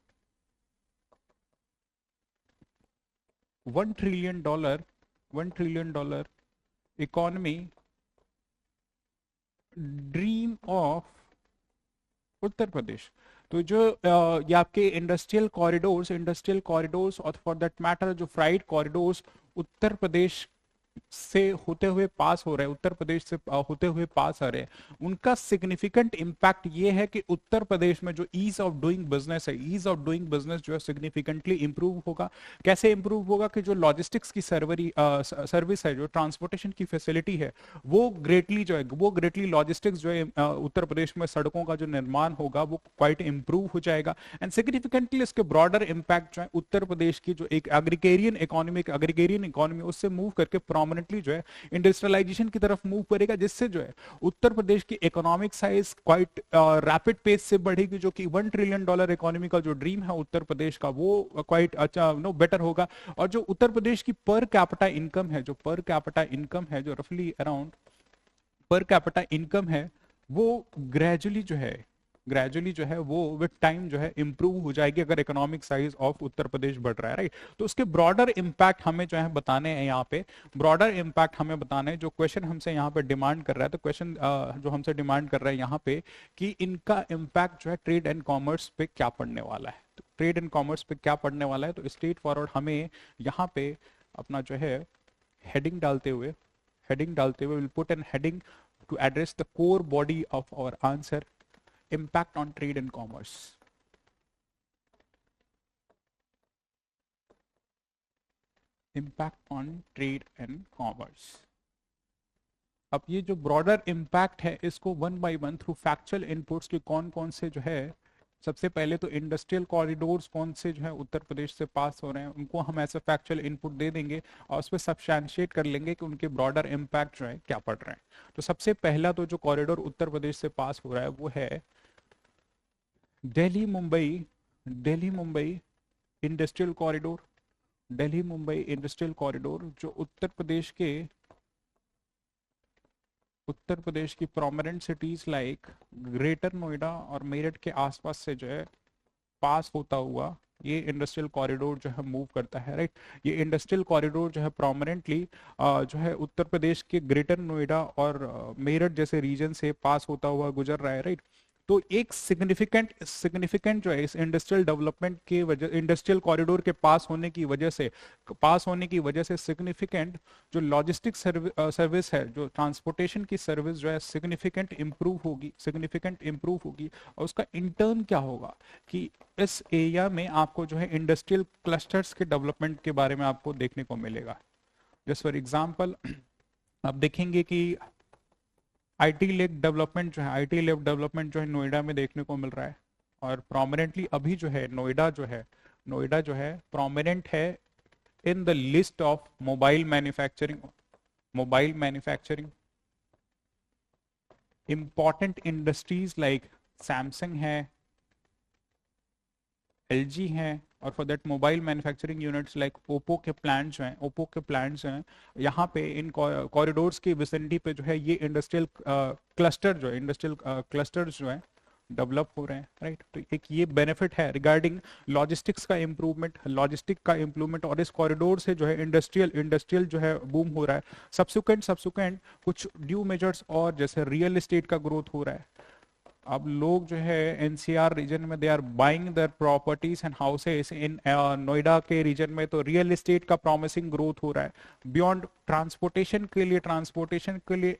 $1 trillion economy dream of Uttar Pradesh. तो जो ये आपके इंडस्ट्रियल कॉरिडोर्स और फॉर दैट मैटर जो फ्राइट कॉरिडोर्स उत्तर प्रदेश से होते हुए पास हो रहे हैं, उत्तर प्रदेश से होते हुए पास आ रहे हैं, उनका सिग्निफिकेंट इम्पैक्ट ये है कि उत्तर प्रदेश में जो ईज ऑफ डूइंग बिजनेस है, ईज ऑफ डूइंग बिजनेस जो है सिग्निफिकेंटली इंप्रूव होगा। कैसे इंप्रूव होगा कि जो लॉजिस्टिक्स की सर्विस है, जो ट्रांसपोर्टेशन की फैसिलिटी है, वो ग्रेटली जो है, वो ग्रेटली लॉजिस्टिक्स जो है उत्तर प्रदेश में सड़कों का जो निर्माण होगा वो क्वाइट इंप्रूव हो जाएगा। एंड सिग्निफिकेंटली इसके ब्रॉडर इम्पैक्ट जो है उत्तर प्रदेश की जो एक एग्रीगेरियन इकोनॉमी उससे मूव करके प्रोमिनेंटली जो है इंडस्ट्रियलाइजेशन की तरफ मूव करेगा, जिससे जो है उत्तर प्रदेश की economic size quite rapid pace से बढ़ेगी, जो कि $1 ट्रिलियन इकोनॉमी का जो ड्रीम है उत्तर प्रदेश का, वो क्वाइट अच्छा बेटर होगा। और जो उत्तर प्रदेश की पर कैपिटा इनकम है, जो पर कैपिटा इनकम है, जो रफली अराउंड पर कैपिटा इनकम है, वो ग्रेजुअली जो है वो विद टाइम जो है इंप्रूव हो जाएगी, अगर इकोनॉमिक साइज ऑफ उत्तर प्रदेश बढ़ रहा है, राइट। तो उसके ब्रॉडर इंपैक्ट हमें जो है बताने हैं यहाँ पे, ब्रॉडर इंपैक्ट हमें बताने हैं। जो क्वेश्चन हमसे यहाँ पे डिमांड कर रहा है, तो क्वेश्चन जो हमसे डिमांड कर रहा है यहाँ पे कि इनका इंपैक्ट जो है ट्रेड एंड कॉमर्स पे क्या पड़ने वाला है, तो ट्रेड एंड कॉमर्स पे क्या पड़ने वाला है, तो स्ट्रेट फॉरवर्ड हमें यहाँ पे अपना जो है हेडिंग डालते हुए will put an heading to address the core body of our answer, impact on trade and commerce. Impact on trade and commerce. अब ये जो ब्रॉडर इम्पैक्ट है इसको one by one through factual inputs के कौन कौन से जो है, सबसे पहले तो इंडस्ट्रियल कॉरिडोर्स कौन से जो है उत्तर प्रदेश से पास हो रहे हैं, उनको हम ऐसे फैक्चुअल इनपुट दे देंगे और उस पर सब्सटैंशिएट कर लेंगे कि उनके ब्रॉडर इम्पैक्ट जो है क्या पड़ रहे हैं। तो सबसे पहला तो जो कॉरिडोर उत्तर प्रदेश से पास हो रहा है वो है Delhi Mumbai industrial corridor. Delhi Mumbai industrial corridor जो उत्तर प्रदेश की prominent cities like greater Noida और मेरठ के आसपास से जो है पास होता हुआ ये इंडस्ट्रियल कॉरिडोर जो है मूव करता है, राइट। ये इंडस्ट्रियल कॉरिडोर जो है प्रोमिनेंटली जो है उत्तर प्रदेश के ग्रेटर नोएडा और मेरठ जैसे रीजन से पास होता हुआ गुजर रहा है, राइट। तो एक सिग्निफिकेंट जो है इस इंडस्ट्रियल डेवलपमेंट के वजह, इंडस्ट्रियल कॉरिडोर के पास होने की वजह से सिग्निफिकेंट जो लॉजिस्टिक सर्विस है, जो ट्रांसपोर्टेशन की सर्विस जो है सिग्निफिकेंट इंप्रूव होगी। और उसका इंटर्न क्या होगा कि इस एरिया में आपको जो है इंडस्ट्रियल क्लस्टर्स के डेवलपमेंट के बारे में आपको देखने को मिलेगा। जस्ट फॉर एग्जांपल आप देखेंगे कि आईटी लेक डेवलपमेंट जो है नोएडा में देखने को मिल रहा है। और प्रोमिनेंटली अभी जो है नोएडा जो है प्रोमिनेंट है in the list of mobile manufacturing important industries like Samsung है, एलजी है, और for that mobile manufacturing units like Oppo के प्लांट्स हैं यहाँ पे इन कॉरिडोर्स की विसिनिटी पे जो है ये इंडस्ट्रियल क्लस्टर्स जो है डेवलप हो रहे हैं, राइट। तो एक ये बेनिफिट है रिगार्डिंग लॉजिस्टिक का इम्प्रूवमेंट और इस कॉरिडोर से जो है इंडस्ट्रियल जो है बूम हो रहा है। सब्सिक्वेंट कुछ ड्यू मेजर्स और जैसे रियल एस्टेट का ग्रोथ हो रहा है। अब लोग जो है एनसीआर रीजन में they are buying their properties and houses in Noida के रीजन में, तो रियल एस्टेट का प्रॉमिसिंग ग्रोथ हो रहा है। बियॉन्ड ट्रांसपोर्टेशन के लिए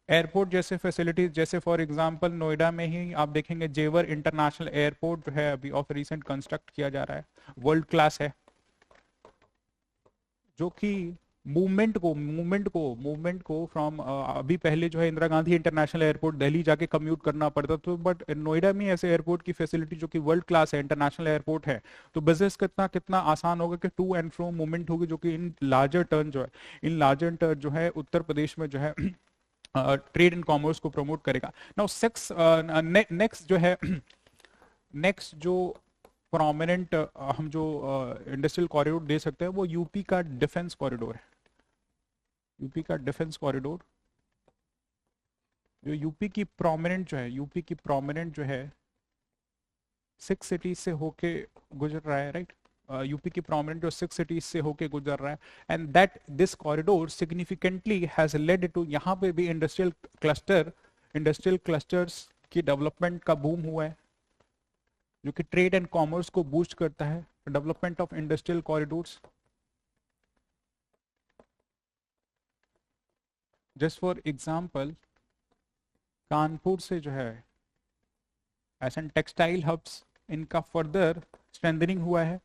एयरपोर्ट जैसे फैसिलिटीज, जैसे फॉर एग्जांपल नोएडा में ही आप देखेंगे जेवर इंटरनेशनल एयरपोर्ट जो है अभी ऑफ रिसेंट कंस्ट्रक्ट किया जा रहा है, वर्ल्ड क्लास है, जो कि मूवमेंट को फ्रॉम अभी पहले जो है इंदिरा गांधी इंटरनेशनल एयरपोर्ट दिल्ली जाके कम्यूट करना पड़ता था, बट नोएडा में ऐसे एयरपोर्ट की फैसिलिटी जो कि वर्ल्ड क्लास है, इंटरनेशनल एयरपोर्ट है, तो बिजनेस कितना कितना आसान होगा कि टू एंड फ्रो मूवमेंट होगी, जो कि इन लार्जर टर्न जो है उत्तर प्रदेश में जो है ट्रेड एंड कॉमर्स को प्रमोट करेगा। नाउ नेक्स्ट जो प्रोमिनेंट हम जो इंडस्ट्रियल कॉरिडोर दे सकते हैं वो यूपी का डिफेंस कॉरिडोर है। जो यूपी की प्रोमिनेंट जो है 6 सिटीज से होके गुजर रहा है, राइट। यूपी की प्रोमिनेंट जो 6 सिटीज से होके गुजर रहा है, and that this corridor significantly has led to, यहाँ पे भी इंडस्ट्रियल क्लस्टर्स की डेवलपमेंट का बूम हुआ है, जो कि ट्रेड एंड कॉमर्स को बूस्ट करता है। Development of industrial corridors just for example Kanpur से जो है एस एन टेक्सटाइल हब्स, इनका फर्दर स्ट्रेंथनिंग हुआ है।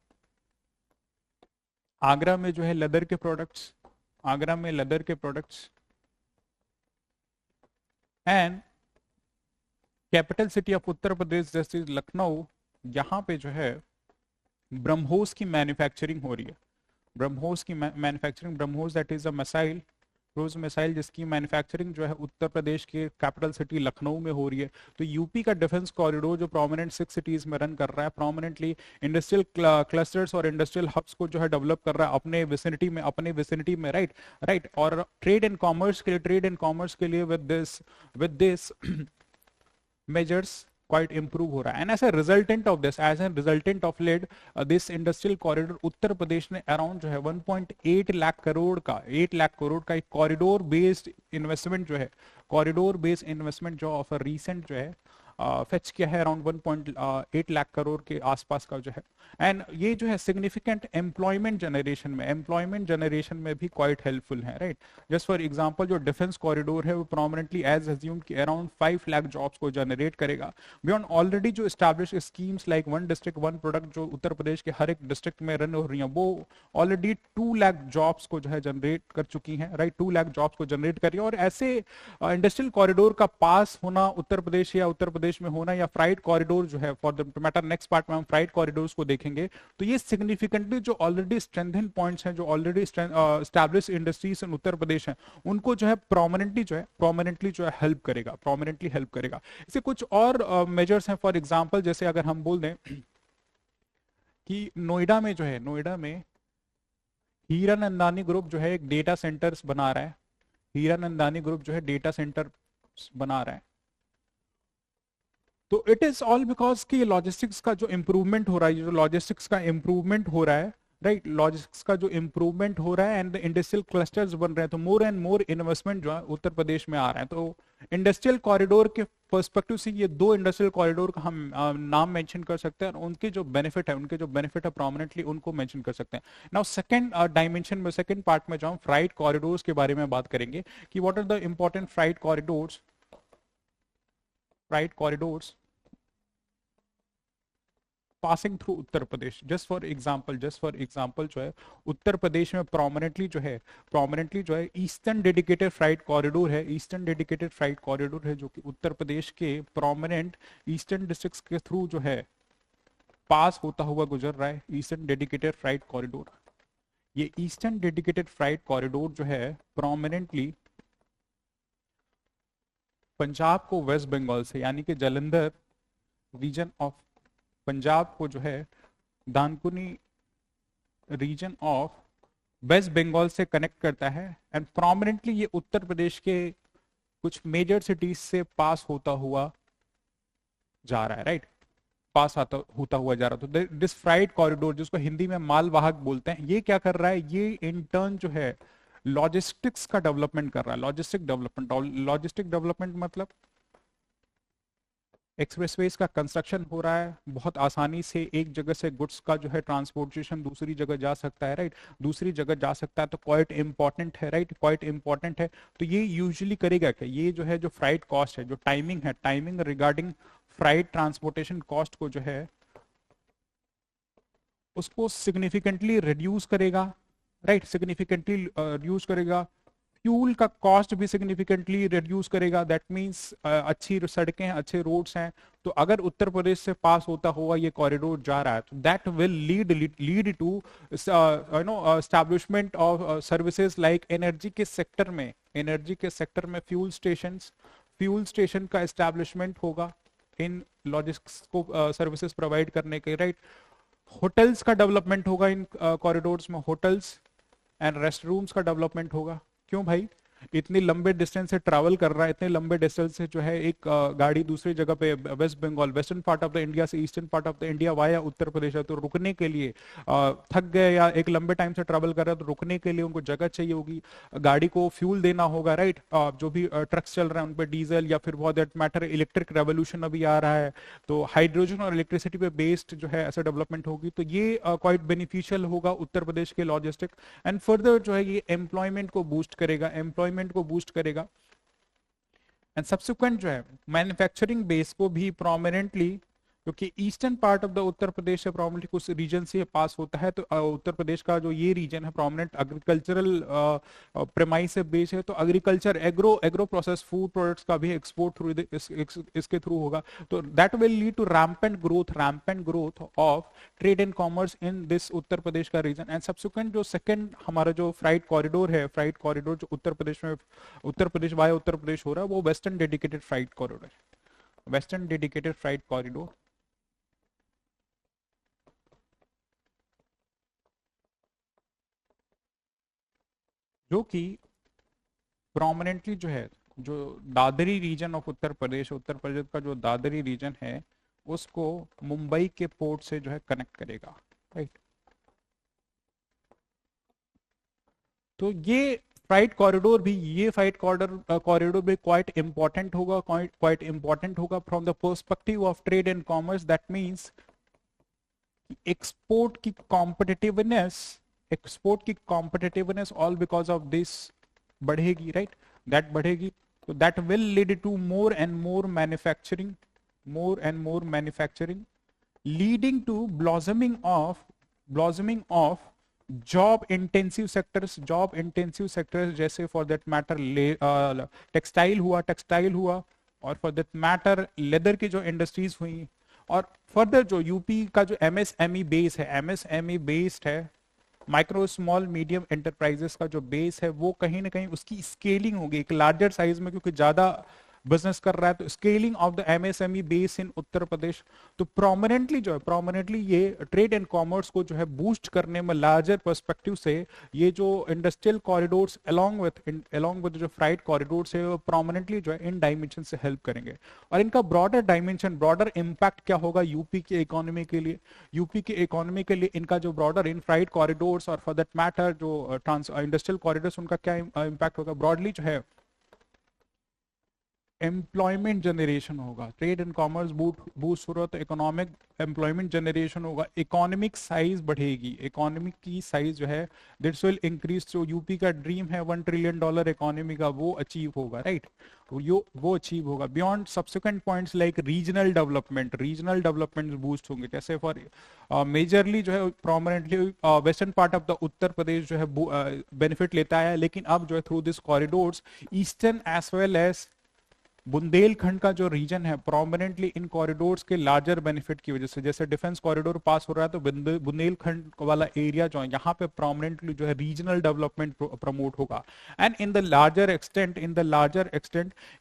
आगरा में जो है लेदर के प्रोडक्ट्स, आगरा में लेदर के products, and capital city of Uttar Pradesh जैसे लखनऊ, यहाँ पे जो है ब्रह्मोस की मैन्युफैक्चरिंग हो रही है। ब्रह्मोस की manufacturing, BrahMos that is a missile, cruise missile, जिसकी मैन्युफैक्चरिंग जो है उत्तर प्रदेश के कैपिटल सिटी लखनऊ में हो रही है। तो यूपी का डिफेंस कॉरिडोर जो प्रोमिनेंट 6 सिटीज में रन कर रहा है, प्रोमिनेंटली इंडस्ट्रियल क्लस्टर्स और इंडस्ट्रियल हब्स को जो है डेवलप कर रहा है अपने विसिनिटी में, राइट राइट। और ट्रेड एंड कॉमर्स के लिए with this measures quite improve हो रहा है। And as a resultant of led this industrial corridor, Uttar Pradesh ने अराउंड जो है 1.8 लाख करोड़ का, 8 लाख करोड़ का एक कॉरिडोर बेस्ड इन्वेस्टमेंट जो ऑफ रिसेंट जो है फेच किया है, अराउंड 1.8 लाख करोड़ के आसपास का जो है। एंड ये जो है सिग्निफिकेंट एम्प्लॉयमेंट जनरेशन में भी क्वाइट हेल्पफुल है, राइट। जस्ट फॉर एग्जांपल जो डिफेंस कॉरिडोर है वो प्रोमिनेंटली एज अज्यूम्ड कि अराउंड 5 लाख जॉब्स को जनरेट करेगा। बियॉन्ड ऑलरेडी जो establish schemes like one district one product जो उत्तर प्रदेश के हर एक डिस्ट्रिक्ट में रन हो रही है, वो ऑलरेडी 2 लाख जॉब्स को जो है जनरेट कर चुकी हैं, राइट। 2 लाख जॉब्स को जनरेट कर रही है। और ऐसे इंडस्ट्रियल कॉरिडोर का पास होना उत्तर प्रदेश में होना, या फ्राइट कॉरिडोर जो है, for the matter next part में हम फ्राइट कॉरिडोर्स को देखेंगे, तो ये सिग्निफिकेंटली जो ऑलरेडी स्ट्रेंथन पॉइंट्स हैं, जो ऑलरेडी एस्टैब्लिश इंडस्ट्रीज इन उत्तर प्रदेश हैं, उनको जो है प्रोमिनेंटली जो है हेल्प करेगा। इससे कुछ और मेजर्स हैं, फॉर एग्जांपल जैसे अगर हम बोल दें कि नोएडा में हीरानंदानी ग्रुप जो है एक डेटा सेंटर्स बना रहा है, तो इट इज ऑल बिकॉज कि लॉजिस्टिक्स का जो इम्प्रूवमेंट हो रहा है, राइट, लॉजिस्टिक्स का जो इम्प्रूवमेंट हो रहा है एंड इंडस्ट्रियल क्लस्टर्स बन रहे हैं, तो मोर एंड मोर इन्वेस्टमेंट जो है उत्तर प्रदेश में आ रहा है। तो इंडस्ट्रियल कॉरिडोर के पर्सपेक्टिव से ये 2 इंडस्ट्रियल कॉरिडोर का हम नाम मेंशन कर सकते हैं, और उनके जो बेनिफिट है प्रोमिनेंटली उनको मेंशन कर सकते हैं। नाउ सेकंड पार्ट में जो हम फ्राइट कॉरिडोर्स के बारे में बात करेंगे कि what are the important freight corridors passing through Uttar Pradesh. Just for example जो है उत्तर प्रदेश में प्रोमिनेंटली जो है ईस्टर्न डेडिकेटेड फ्राइट कॉरिडोर है, जो कि उत्तर प्रदेश के प्रोमिनेंट ईस्टर्न डिस्ट्रिक्ट्स के थ्रू जो है पास होता हुआ गुजर रहा है। ईस्टर्न डेडिकेटेड फ्राइट कॉरिडोर, ये ईस्टर्न डेडिकेटेड फ्राइट कॉरिडोर जो है प्रोमिनेंटली पंजाब को वेस्ट बंगाल से, यानी कि जालंधर रीजन ऑफ पंजाब को जो है Dankuni region of West Bengal से कनेक्ट करता है। एंड प्रोमिनेंटली ये उत्तर प्रदेश के कुछ मेजर सिटीज से पास होता हुआ जा रहा है, राइट, होता हुआ जा रहा है। तो दिस फ्राइट कॉरिडोर, जिसको हिंदी में मालवाहक बोलते हैं, ये क्या कर रहा है, ये इन टर्न जो है लॉजिस्टिक्स का डेवलपमेंट कर रहा है। लॉजिस्टिक डेवलपमेंट मतलब एक्सप्रेसवेज का कंस्ट्रक्शन हो रहा है, बहुत आसानी से एक जगह से गुड्स का जो है ट्रांसपोर्टेशन दूसरी जगह जा सकता है, राइट, तो क्वाइट इंपॉर्टेंट है। तो ये यूजुअली करेगा क्या, ये जो है जो फ्राइट कॉस्ट है, जो timing regarding freight transportation cost को जो है उसको सिग्निफिकेंटली रिड्यूस करेगा, राइट, फ्यूल का कॉस्ट भी सिग्निफिकेंटली रिड्यूस करेगा। दैट मींस अच्छी सड़कें हैं, अच्छे रोड्स हैं, तो अगर उत्तर प्रदेश से पास होता हुआ ये कॉरिडोर जा रहा है, तो that will lead to establishment of services like energy के सेक्टर में फ्यूल स्टेशन का एस्टैब्लिशमेंट होगा इन लॉजिस्टिक्स को सर्विसेज प्रोवाइड करने के, राइट। होटल्स का डेवलपमेंट होगा इन कॉरिडोर्स में, होटल्स एंड रेस्ट रूम्स का डेवलपमेंट होगा। क्यों भाई, इतनी लंबे डिस्टेंस से ट्रैवल कर रहा है, इतने लंबे डिस्टेंस से जो है एक गाड़ी दूसरी जगह पे West Bengal, western part of the India से eastern part of the India via Uttar Pradesh है, तो रुकने के लिए थक गए या एक लंबे टाइम से ट्रैवल कर रहे हैं, तो रुकने के लिए उनको जगह चाहिए होगी, गाड़ी को फ्यूल देना होगा, राइट। जो भी ट्रक्स चल रहे हैं उन पर डीजल या फिर बहुत दैट मैटर इलेक्ट्रिक रेवोल्यूशन अभी आ रहा है, तो हाइड्रोजन और इलेक्ट्रिसिटी पे बेस्ड जो है ऐसा डेवलपमेंट होगी, तो ये क्वाइट बेनिफिशियल होगा उत्तर प्रदेश के लॉजिस्टिक। एंड फर्दर जो है ये एम्प्लॉयमेंट को बूस्ट करेगा। एम्प्लॉयमेंट को बूस्ट करेगा। एंड सब्सिक्वेंट जो है मैन्युफैक्चरिंग बेस को भी प्रोमिनेंटली, क्योंकि eastern part of the Uttar Pradesh से प्रोमिनेंटली कुछ रीजन से पास होता है, तो उत्तर प्रदेश का जो ये रीजन है प्रोमिनेंट एग्रीकल्चरल प्रेमाइस से बेस है, तो agriculture agro agro process food products का भी एक्सपोर्ट थ्रू इसके थ्रू होगा। तो that will lead to rampant growth of trade and commerce in this Uttar Pradesh का रीजन। एंड सब्सिक्वेंट जो सेकंड हमारा जो फ्राइट कॉरिडोर है, फ्राइट कॉरिडोर जो उत्तर प्रदेश में उत्तर प्रदेश वाया उत्तर प्रदेश हो रहा है, वो western dedicated freight corridor, western dedicated freight corridor, जो कि प्रोमिनेंटली जो है जो दादरी रीजन ऑफ उत्तर प्रदेश का जो दादरी रीजन है उसको मुंबई के पोर्ट से जो है कनेक्ट करेगा, राइट। तो ये फ्राइट कॉरिडोर भी, ये फ्राइट कॉरिडोर भी क्वाइट इंपॉर्टेंट होगा from the perspective of trade and commerce. That means export की competitiveness all because of this बढ़ेगी, राइट, दैट बढ़ेगी। तो that will lead to more and more manufacturing leading to blossoming of job intensive sectors जैसे for that matter textile हुआ और for that matter leather की जो industries हुई, और फर्दर जो यूपी का जो एमएसएमई बेस्ड है, माइक्रो स्मॉल मीडियम एंटरप्राइजेस का जो बेस है, वो कहीं ना कहीं उसकी स्केलिंग होगी एक लार्जर साइज में, क्योंकि ज्यादा बिजनेस कर रहा है, तो scaling of the MSME base in Uttar Pradesh. तो प्रोमिनेंटली ये ट्रेड एंड कॉमर्स को जो है बूस्ट करने में लार्जर पर्सपेक्टिव से ये जो इंडस्ट्रियल कॉरिडोर्स अलोंग विद जो फ्राइट कॉरिडोर्स है, वो प्रोमिनेंटली जो है इन डायमेंशन से हेल्प करेंगे। और इनका ब्रॉडर इम्पैक्ट क्या होगा यूपी के इकोनॉमी के लिए इनका जो ब्रॉडर इन फ्राइट कॉरिडोर्स और फॉर दैट मैटर जो इंडस्ट्रियल कॉरिडोर्स, उनका क्या इम्पैक्ट होगा ब्रॉडली जो है एम्प्लॉयमेंट जनरेशन होगा। ट्रेड एंड कॉमर्स बूस्ट हो रहा तो इकोनॉमिक एम्प्लॉयमेंट जनरेशन होगा, इकोनॉमिक साइज बढ़ेगी, इकोनॉमिक की साइज जो है दिस विल इंक्रीज। जो यूपी का ड्रीम है $1 ट्रिलियन इकोनॉमी का, वो अचीव होगा, राइट, वो अचीव होगा। Beyond subsequent points like regional development boost होंगे, जैसे फॉर मेजरली जो है prominently western part of the Uttar Pradesh जो है बेनिफिट लेता है, लेकिन अब जो है through this corridors eastern as well as Bundelkhand का जो रीजन है प्रोमिनेंटली इन कॉरिडोर्स के लार्जर बेनिफिट की वजह से, जैसे डिफेंस कॉरिडोर पास हो रहा है तो बुंदेलखंड वाला एरिया जो है यहाँ पे प्रोमिनेंटली जो है रीजनल डेवलपमेंट प्रमोट होगा। And in the larger extent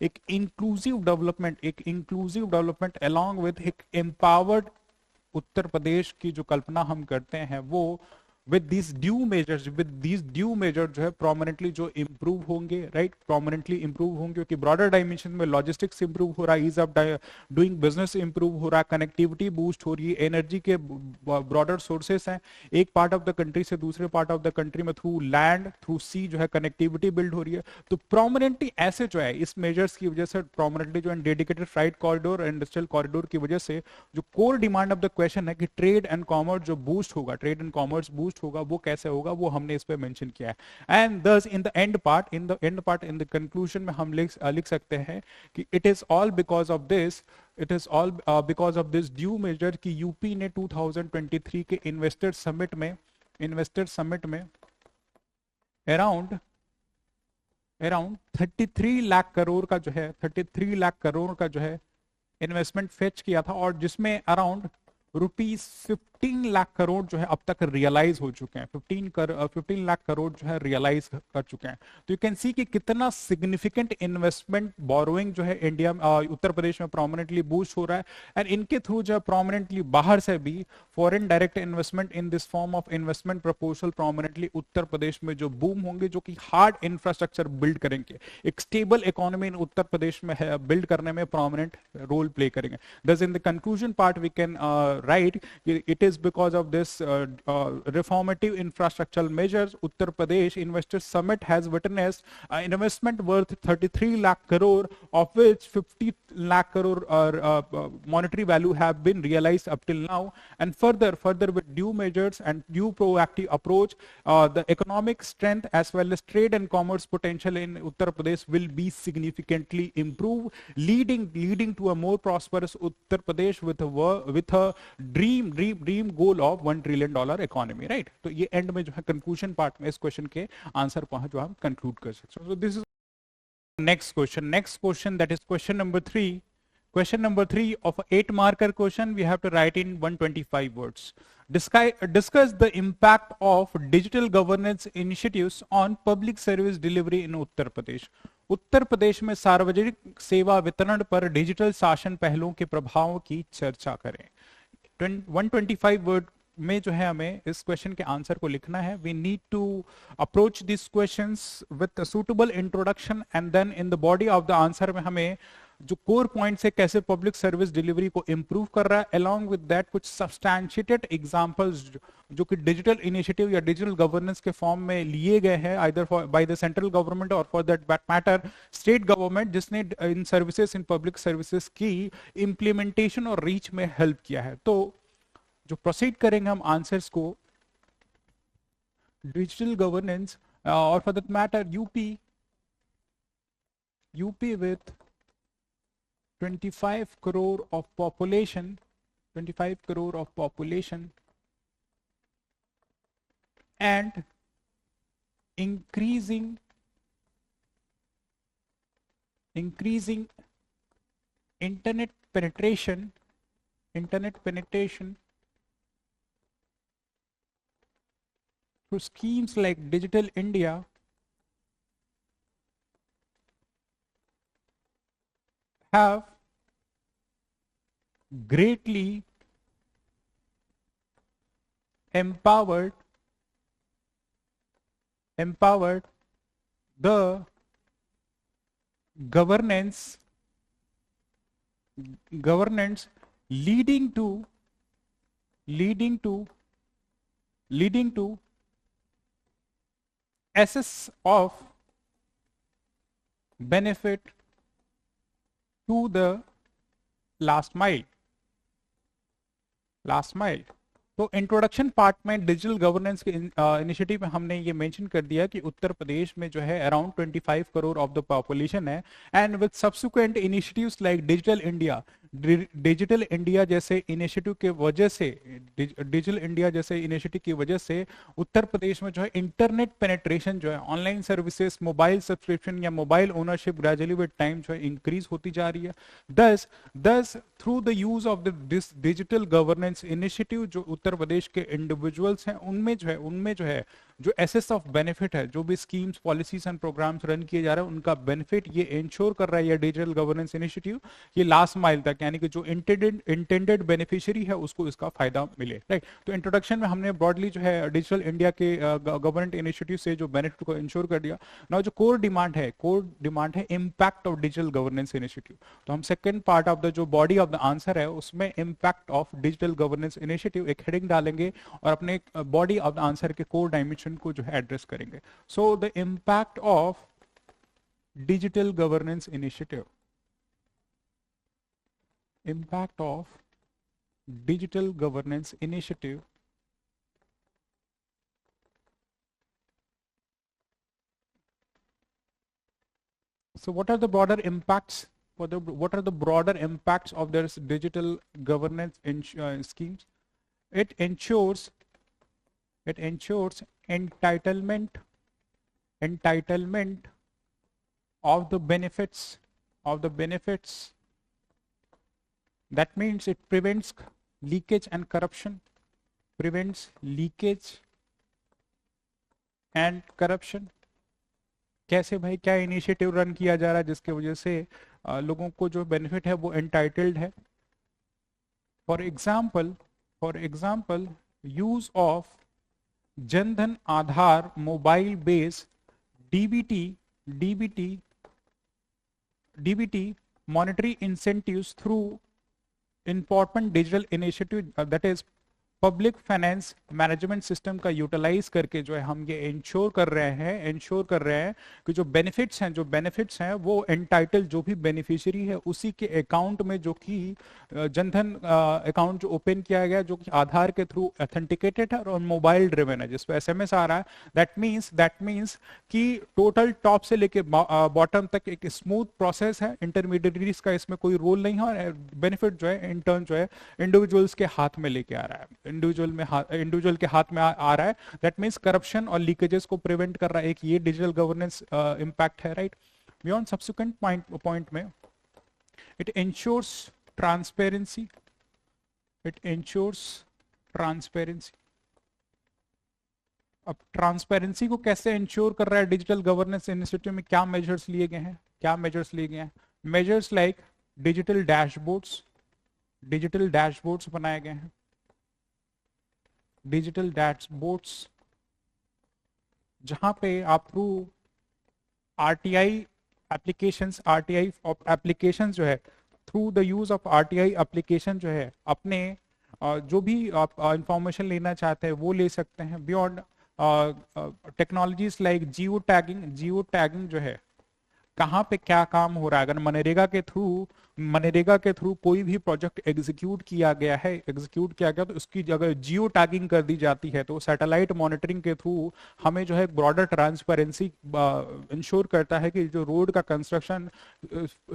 एक इंक्लूसिव डेवलपमेंट अलोंग विद एक एम्पावर्ड उत्तर प्रदेश की जो कल्पना हम करते हैं, वो with these due measures जो है prominently जो improve होंगे, right, prominently improve होंगे, क्योंकि broader dimension में logistics improve हो रहा है, ease of doing business improve हो रहा है, connectivity boost हो रही है, energy के broader sources हैं एक part of the country से दूसरे part of the country में through land through sea जो है connectivity build हो रही है। तो prominently ऐसे जो है इस measures की वजह से prominently जो है dedicated freight corridor और industrial corridor की वजह से जो core demand of the question है कि trade and commerce जो boost होगा, trade and commerce boost होगा, वो कैसे होगा, वो हमने इस पे मेंशन किया है। And thus in the end part in the conclusion में हम लिख सकते हैं कि it is all because of this due measure कि यूपी ने 2023 के इन्वेस्टर समिट में अराउंड 33 लाख करोड़ का जो है इन्वेस्टमेंट फेच किया था, और जिसमें अराउंड ₹15 लाख करोड़ जो है अब तक रियलाइज हो चुके हैं, 15 लाख करोड़ जो है रियलाइज कर चुके हैं। तो यू कैन सी कि कितना सिग्निफिकेंट इन्वेस्टमेंट बोरोइंग जो है इंडिया उत्तर प्रदेश में प्रोमिनेंटली बूस्ट हो रहा है। एंड इनके थ्रू जो है प्रोमिनेंटली बाहर से भी foreign direct investment in this form of investment proposal prominently Uttar Pradesh में जो बूम होंगे, जो कि हार्ड इंफ्रास्ट्रक्चर बिल्ड करेंगे, एक stable economy in Uttar Pradesh में बिल्ड करने में प्रोमिनेंट रोल प्ले करेंगे। Thus in the conclusion part we can right. It is because of this reformative infrastructural measures. Uttar Pradesh Investor Summit has witnessed investment worth 33 lakh crore, of which 50 lakh crore monetary value have been realized up till now. And further with due measures and due proactive approach, the economic strength as well as trade and commerce potential in Uttar Pradesh will be significantly improved, leading to a more prosperous Uttar Pradesh with a dream goal of $1 trillion economy, right? तो ये and में जो है conclusion part में इस question के answer को जो हम कंक्लूड कर सकते हैं. So this is next question, that is question number 3. Question number 3 of 8 marker question, we have to write in 125 words. Discuss the impact of digital governance initiatives on public service delivery in Uttar Pradesh. उत्तर प्रदेश में सार्वजनिक सेवा वितरण पर digital शासन पहलों के प्रभावों की चर्चा करें. 125 वर्ड में जो है हमें इस क्वेश्चन के आंसर को लिखना है. We need to approach this questions with suitable introduction and then in the body of the answer में हमें जो कोर पॉइंट्स है कैसे पब्लिक सर्विस डिलीवरी को इंप्रूव कर रहा है, अलोंग विद दैट कुछ सब्सटैंशिएटेड एग्जांपल्स जो कि डिजिटल इनिशिएटिव या डिजिटल गवर्नेंस के फॉर्म में लिए गए हैं, either by the central government और for that matter state government, जिसने in services in public services की इंप्लीमेंटेशन और रीच में हेल्प किया है. तो जो प्रोसीड करेंगे हम आंसर्स को, डिजिटल गवर्नेंस और for that matter UP with 25 crore of population, 25 crore of population and increasing internet penetration through schemes like Digital India have greatly empowered the governance leading to access of benefit to the last mile. तो introduction part में digital governance के initiative में हमने ये mention कर दिया कि उत्तर प्रदेश में जो है around 25 crore of the population है, and with subsequent initiatives like digital India जैसे इनिशिएटिव के वजह से उत्तर प्रदेश में जो है इंटरनेट पेनिट्रेशन जो है, ऑनलाइन सर्विसेज, मोबाइल सब्सक्रिप्शन या mobile ownership gradually with time जो है इंक्रीज होती जा रही है. दस through the use of this digital governance initiative जो उत्तर प्रदेश के इंडिविजुअल्स हैं उनमें जो है जो एसेस ऑफ बेनिफिट है, जो भी schemes policies and programmes run किए जा रहे हैं उनका बेनिफिट ये इंश्योर कर रहा है ये डिजिटल गवर्नेंस इनिशिएटिव, ये लास्ट माइल तक, यानी कि जो इंटेंडेड बेनिफिशियरी है उसको इसका फायदा मिले, राइट. तो इंट्रोडक्शन में हमने ब्रॉडली जो है डिजिटल इंडिया के गवर्नमेंट इनिशिएटिव से जो बेनिफिट को इंश्योर कर दिया. नाउ जो कोर डिमांड है impact of digital governance initiative. तो हम सेकंड पार्ट ऑफ द जो बॉडी ऑफ द आंसर है उसमें impact of digital governance initiative एक हेडिंग डालेंगे और अपने बॉडी ऑफ द आंसर के कोर डायमेंशन को जो है एड्रेस करेंगे. So the impact of digital governance initiative, impact of digital governance initiative so what are the broader impacts what are the broader impacts of this digital governance schemes? It ensures entitlement of the benefits. That means it prevents leakage and corruption. कैसे भाई, क्या initiative run किया जा रहा है जिसके वजह से लोगों को जो बेनिफिट है वो एंटाइटल्ड है. For example use of Jan Dhan Aadhaar mobile based DBT monetary incentives through important digital initiative that is public finance management system का यूटिलाइज करके जो है हम ये इंश्योर कर रहे हैं कि जो बेनिफिट्स हैं वो एंटाइटल जो भी बेनिफिशियरी है उसी के अकाउंट में, जो कि जनधन अकाउंट जो ओपन किया गया, जो कि आधार के थ्रू ऑथेंटिकेटेड है और मोबाइल ड्रिवन है, जिस पे एसएमएस आ रहा है। दैट मीन्स कि टोटल टॉप से लेके बॉटम तक एक स्मूथ प्रोसेस है, इंटरमीडिएटरीज का इसमें कोई रोल नहीं है, और बेनिफिट जो है इंटर्न जो है इंडिविजुअल्स के हाथ में लेके आ रहा है, इंडिविजुअल के हाथ में आ रहा है। दैट मीन्स करप्शन और लीकेजेस को प्रिवेंट कर रहा है। एक ये डिजिटल गवर्नेंस इम्पैक्ट है, राइट। बियॉन्ड सब्सिक्वेंट पॉइंट में it ensures transparency, it ensures transparency. अब ट्रांसपेरेंसी को कैसे इंश्योर कर रहा है डिजिटल गवर्नेंस इनिशिएटिव में? क्या मेजर्स लिए गए हैं? मेजर्स लाइक डिजिटल डैशबोर्ड्स बनाए गए हैं, डिजिटल डैशबोर्ड्स जहां पे आप थ्रू आरटीआई एप्लीकेशन जो है, through the use of RTI application जो है, अपने जो भी आप इंफॉर्मेशन लेना चाहते हैं वो ले सकते हैं। Beyond technologies like geo tagging जो है, कहाँ पे क्या काम हो रहा है। अगर मनरेगा के थ्रू कोई भी प्रोजेक्ट एग्जीक्यूट किया गया तो उसकी अगर जियो टैगिंग कर दी जाती है, तो सैटेलाइट मॉनिटरिंग के थ्रू हमें जो है ब्रॉडर ट्रांसपेरेंसी इंश्योर करता है कि जो रोड का construction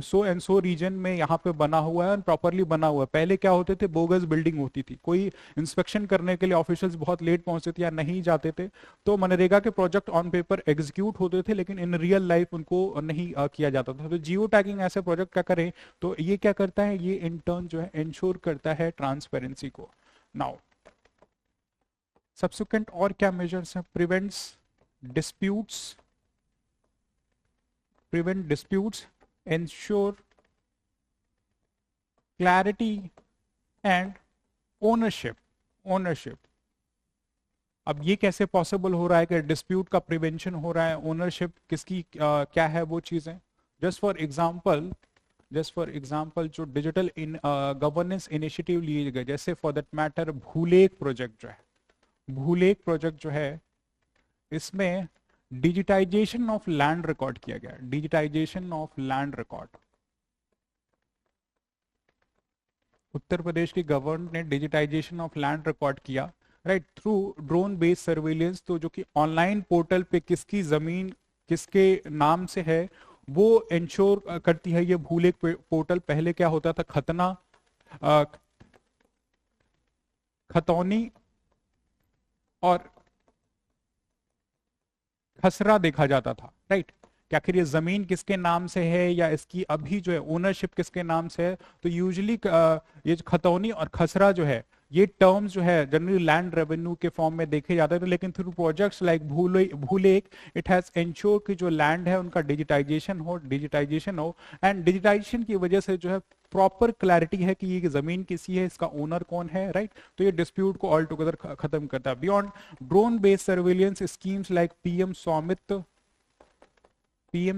so and so region में यहाँ पे बना हुआ है और प्रॉपरली बना हुआ है। पहले क्या होते थे, बोगस बिल्डिंग होती थी, कोई इंस्पेक्शन करने के लिए ऑफिशियल्स बहुत लेट पहुंचते थे या नहीं जाते थे, तो मनरेगा के प्रोजेक्ट ऑन पेपर एग्जीक्यूट होते थे, लेकिन इन रियल लाइफ उनको नहीं किया जाता था। तो जियो टैगिंग ऐसे प्रोजेक्ट क्या करें, तो ये क्या करता है, ये इंटर्न जो है इंश्योर करता है ट्रांसपेरेंसी को। नाउ सब्सिक्वेंट और क्या मेजर्स हैं? Prevent disputes, ensure clarity and ownership. अब ये कैसे पॉसिबल हो रहा है कि डिस्प्यूट का प्रिवेंशन हो रहा है, ओनरशिप किसकी क्या है वो चीजें? जस्ट फॉर एग्जांपल जो डिजिटल गवर्नेंस इनिशिएटिव लिए गए, जैसे फॉर दैट मैटर भूलेख प्रोजेक्ट जो है, इसमें डिजिटाइजेशन ऑफ लैंड रिकॉर्ड किया गया, उत्तर प्रदेश की गवर्नमेंट ने डिजिटाइजेशन ऑफ लैंड रिकॉर्ड किया, right, through drone based surveillance. तो जो कि ऑनलाइन पोर्टल पे किसकी जमीन किसके नाम से है वो इंश्योर करती है ये भूलेख पोर्टल। पहले क्या होता था, खतौनी और खसरा देखा जाता था, राइट, कि आखिर ये जमीन किसके नाम से है या इसकी अभी जो है ओनरशिप किसके नाम से है। तो यूजुअली ये जो खतौनी और खसरा जो है, ये टर्म्स जो है जनरली लैंड रेवेन्यू के फॉर्म में देखे जाते थे, लेकिन through projects like भूलेख it has ensure कि जो लैंड है उनका डिजिटाइजेशन हो एंड डिजिटाइजेशन की वजह से जो है प्रॉपर क्लैरिटी है कि ये जमीन किसी है, इसका ओनर कौन है, राइट। तो ये डिस्प्यूट को ऑल टुगेदर खत्म करता है। Beyond drone based surveillance schemes like PM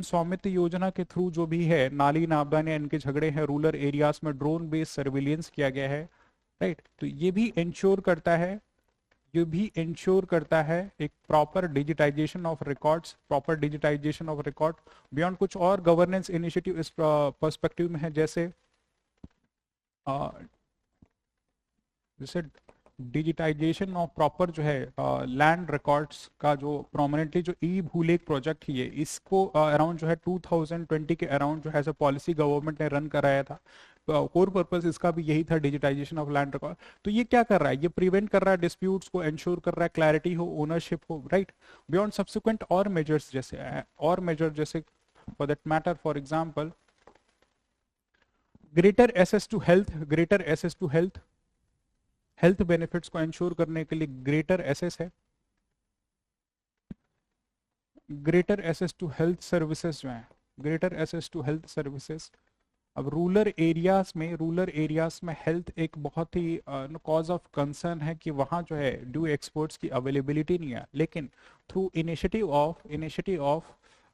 स्वामित्व योजना के थ्रू जो भी है नाली नाबदान या इनके झगड़े हैं रूरल एरियाज में, ड्रोन बेस्ड सर्विलियंस किया गया है, राइट। तो ये भी इंश्योर करता है एक proper digitisation of record. Beyond कुछ और गवर्नेंस इनिशिएटिव इस पर्सपेक्टिव में है, जैसे डिजिटाइजेशन ऑफ प्रॉपर जो है लैंड रिकॉर्ड्स का, जो प्रोमिनेंटली जो ई भूलेख प्रोजेक्ट ही है, इसको अराउंड जो है 2020 के अराउंड जो है पॉलिसी गवर्नमेंट ने रन कराया था। कोर पर्पस इसका भी यही था, डिजिटाइजेशन ऑफ लैंड रिकॉर्ड। तो ये क्या कर रहा है, ये प्रिवेंट कर रहा है डिस्प्यूट्स को, इंश्योर कर रहा है क्लैरिटी हो, ओनरशिप हो, राइट। बियॉन्ड सब्सिक्वेंट और मेजर्स जैसे for that matter, for example greater access to health benefits को इंश्योर करने के लिए greater access to health services जो है, अब रूरल एरियाज में हेल्थ एक बहुत ही कॉज ऑफ कंसर्न है कि वहाँ जो है ड्यू एक्सपर्ट्स की अवेलेबिलिटी नहीं है, लेकिन through initiative of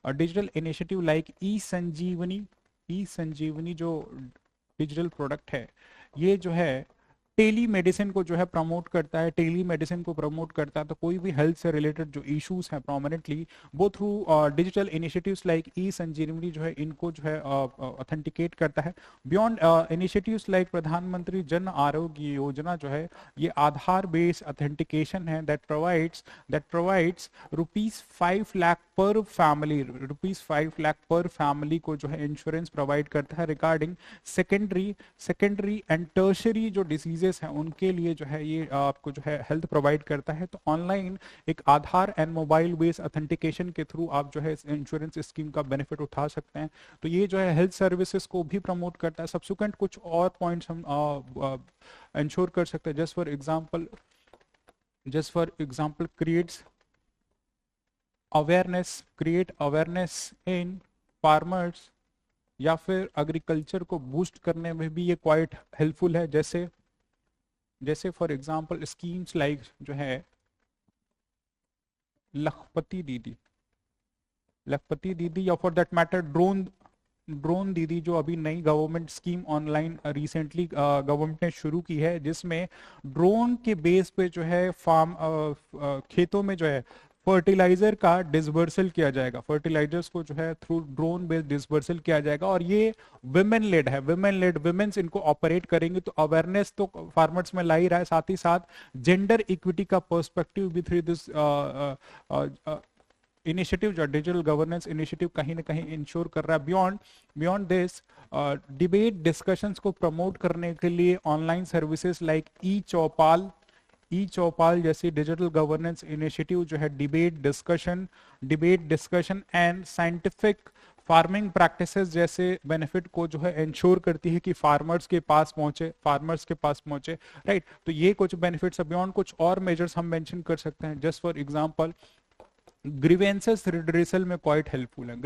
digital initiative like e Sanjeevani जो डिजिटल प्रोडक्ट है, ये जो है टेली मेडिसिन को जो है प्रमोट करता है, टेली मेडिसिन को प्रमोट करता है। तो कोई भी हेल्थ से रिलेटेड जो इश्यूज हैं प्रोमिनेंटली, वो through digital initiatives like e Sanjeevani जो है इनको जो है ऑथेंटिकेट करता है। बियॉन्ड इनिशिएटिव्स लाइक प्रधानमंत्री जन आरोग्य योजना जो है, ये आधार बेस्ड ऑथेंटिकेशन है दैट प्रोवाइड्स ₹5 लाख पर फैमिली, ₹5 लाख पर फैमिली को जो है इंश्योरेंस प्रोवाइड करता है रिगार्डिंग सेकेंडरी एंड टर्शरी जो डिसीजेस हैं उनके लिए जो है ये आपको जो है हेल्थ प्रोवाइड करता है। तो ऑनलाइन एक आधार एंड मोबाइल बेस्ड ऑथेंटिकेशन के थ्रू आप जो है इंश्योरेंस स्कीम का बेनिफिट उठा सकते हैं। तो ये जो है हेल्थ सर्विसेज को भी प्रमोट करता है। सब्सिक्वेंट कुछ और पॉइंट्स हम इंश्योर कर सकते हैं। Just for example create awareness in farmers, या फिर एग्रीकल्चर को बूस्ट करने में भी ये क्वाइट हेल्पफुल है। जैसे फॉर एग्जांपल स्कीम्स लाइक जो है लखपति दीदी या फॉर दैट मैटर ड्रोन दीदी, जो अभी नई government scheme online recently government ने शुरू की है, जिसमें ड्रोन के बेस पे जो है खेतों में जो है फर्टिलाइजर का डिसबर्सल किया जाएगा, फर्टिलाइजर्स को जो है थ्रू ड्रोन बेस्ड डिसबर्सल किया जाएगा। और ये विमेन्स इनको ऑपरेट करेंगे। तो अवेयरनेस तो फार्मर्स में ला ही रहा है, साथ ही साथ जेंडर इक्विटी का पर्सपेक्टिव भी थ्रू दिस इनिशिएटिव, जो डिजिटल गवर्नेंस इनिशिएटिव कहीं ना कहीं इंश्योर कर रहा है। बियॉन्ड दिस डिबेट डिस्कशंस को प्रमोट करने के लिए ऑनलाइन सर्विसेज लाइक ई चौपाल जैसी डिजिटल गवर्नेंस इनिशिएटिव जो है debate discussion and scientific farming practices जैसे बेनिफिट को जो है इंश्योर करती है कि फार्मर्स के पास पहुंचे, राइट। तो ये कुछ बेनिफिट्स है। बियॉन्ड कुछ और मेजर्स हम मेंशन कर सकते हैं। Just for example grievances redressal में क्वाइट हेल्पफुल है।